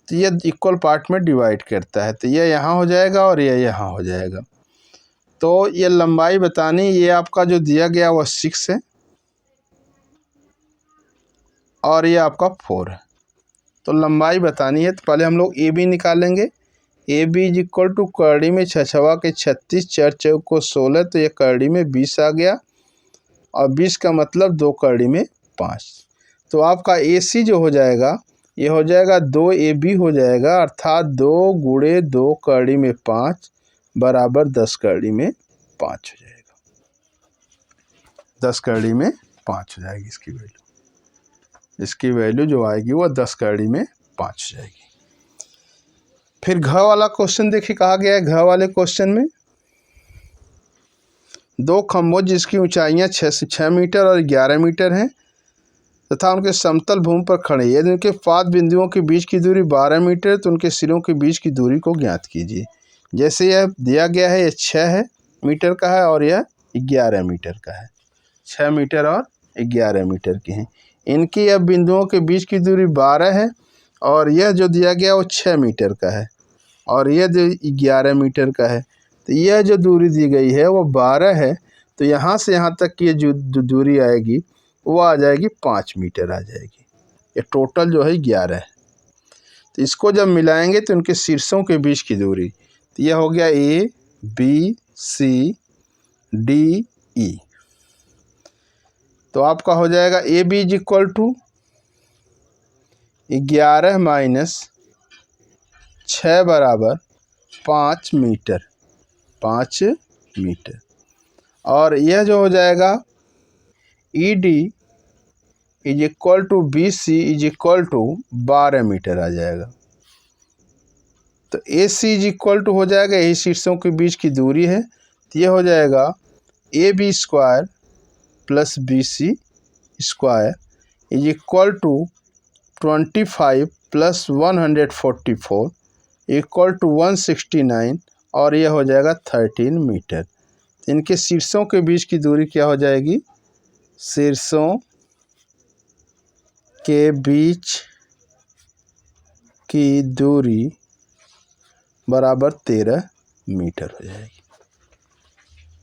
तो यह इक्वल पार्ट में डिवाइड करता है। तो यह यहाँ हो जाएगा और यह यहाँ हो जाएगा। तो ये लंबाई बतानी, ये आपका जो दिया गया वह 6 है और ये आपका 4 है। तो लंबाई बतानी है तो पहले हम लोग ए बी निकालेंगे। A B is equal to करड़ी में 6 छवा के 36, 4 चौक को 16, तो ये करड़ी में 20 आ गया और 20 का मतलब 2 करड़ी में 5। तो आपका ए सी जो हो जाएगा ये हो जाएगा 2 ए बी हो जाएगा, अर्थात 2 गुणे 2 करड़ी में 5 बराबर 10 करड़ी में 5 हो जाएगा। 10 करड़ी में 5 हो जाएगी इसकी वैल्यू। इसकी वैल्यू जो आएगी वह 10 करड़ी में 5 हो जाएगी। फिर घ वाला क्वेश्चन देखिए, कहा गया है घ वाले क्वेश्चन में 2 खंभों जिसकी ऊंचाइयां 6 मीटर और 11 मीटर हैं तथा उनके समतल भूमि पर खड़े, यदि उनके पाद बिंदुओं के बीच की दूरी 12 मीटर तो उनके सिरों के बीच की दूरी को ज्ञात कीजिए। जैसे यह दिया गया है, यह 6 मीटर का है और यह 11 मीटर का है। 6 मीटर और 11 मीटर के हैं। इनकी अब बिंदुओं के बीच की दूरी 12 है और यह जो दिया गया वो 6 मीटर का है और यह जो 11 मीटर का है। तो यह जो दूरी दी गई है वो 12 है, तो यहाँ से यहाँ तक की जो दूरी आएगी वो आ जाएगी 5 मीटर आ जाएगी। ये टोटल जो है 11 है। तो इसको जब मिलाएंगे तो उनके शीर्षों के बीच की दूरी, तो यह हो गया A B C D E. तो आपका हो जाएगा A B is equal to 11 minus 6 बराबर 5 मीटर, 5 मीटर। और यह जो हो जाएगा E D is equal to B C is equal to 12 metre आ जाएगा। तो A C is equal to हो जाएगा, यही शीर्षों के बीच की दूरी है, तो यह हो जाएगा A B square plus B C square is equal to 25 plus 144 equal to 169 और यह हो जाएगा 13 मीटर। इनके शीर्षों के बीच की दूरी क्या हो जाएगी? शीर्षों के बीच की दूरी बराबर 13 मीटर हो जाएगी।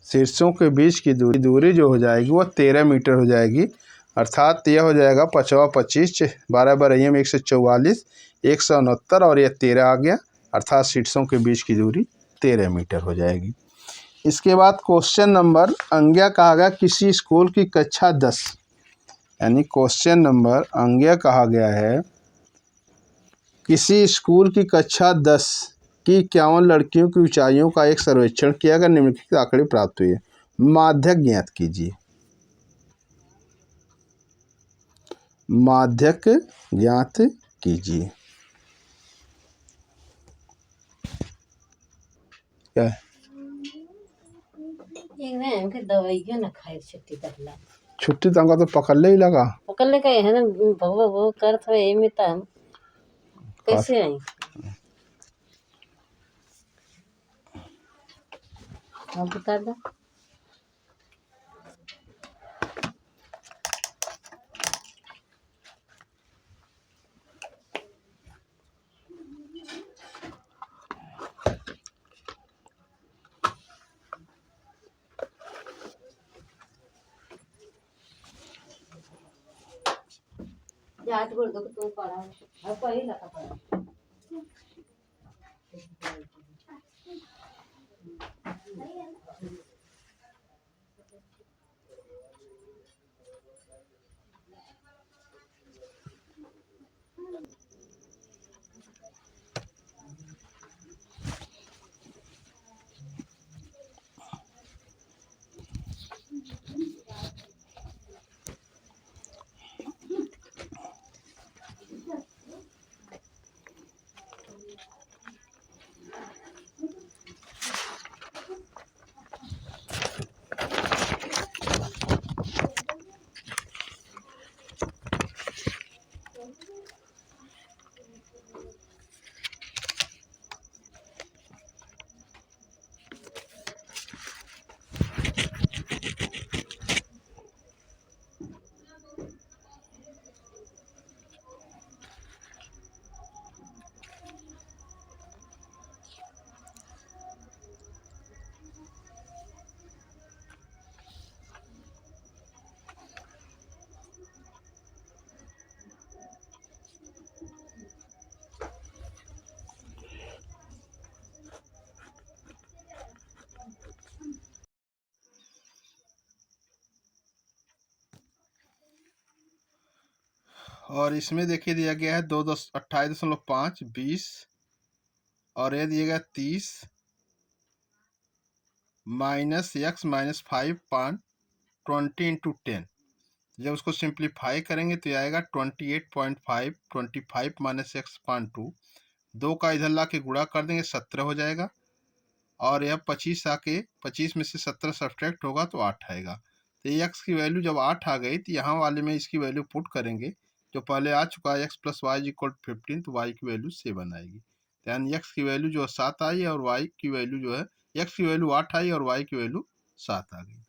शीर्षों के बीच की दूरी जो हो जाएगी वो 13 मीटर हो जाएगी। अर्थात यह हो जाएगा 5 25 12 12 में 144 169 और यह 13 आ गया, अर्थात शीर्षों के बीच की दूरी 13 मीटर हो जाएगी। इसके बाद क्वेश्चन नंबर अंग्या कहा गया किसी स्कूल की कक्षा 10, यानी क्वेश्चन नंबर अंग्या कहा गया है किसी स्कूल की कक्षा 10 की 51 लड़कियों की ऊंचाइयों का एक सर्वेक्षण किया गया, निम्नलिखित आंकड़े प्राप्त हुए, माध्यक ज्ञात कीजिए। माध्यक ज्ञात कीजिए। क्या है? दवाइयों ना खाए छुट्टी करला, छुट्टी तंगा तो पकड़ ही लगा, पकड़ ले गए है ना, भगवा वो करत हुए एमे त हम कैसे आई अब बता दो। याद कर दो तो पढ़ा अब पढ़ी लगा पढ़ा। और इसमें देखिए दिया गया है 28.5 20 और ये दिया गया 30 माइनस एक्स माइनस 5.20 इंटू 10। जब उसको सिंप्लीफाई करेंगे तो ये आएगा 28.5 25 माइनस x/2। 2 का इधर ला के गुणा कर देंगे 17 हो जाएगा और यह 25 आके 25 में से 17 सब्ट्रैक्ट होगा तो 8 आएगा। तो एक्स की वैल्यू जब 8 आ गई तो यहाँ वाले में इसकी वैल्यू पुट करेंगे जो पहले आ चुका है x प्लस वाई इक्वल 15, तो y की वैल्यू 7 आएगी। तो यानी x की वैल्यू जो है 7 आई और y की वैल्यू जो है x की वैल्यू 8 आई और y की वैल्यू 7 आ गई।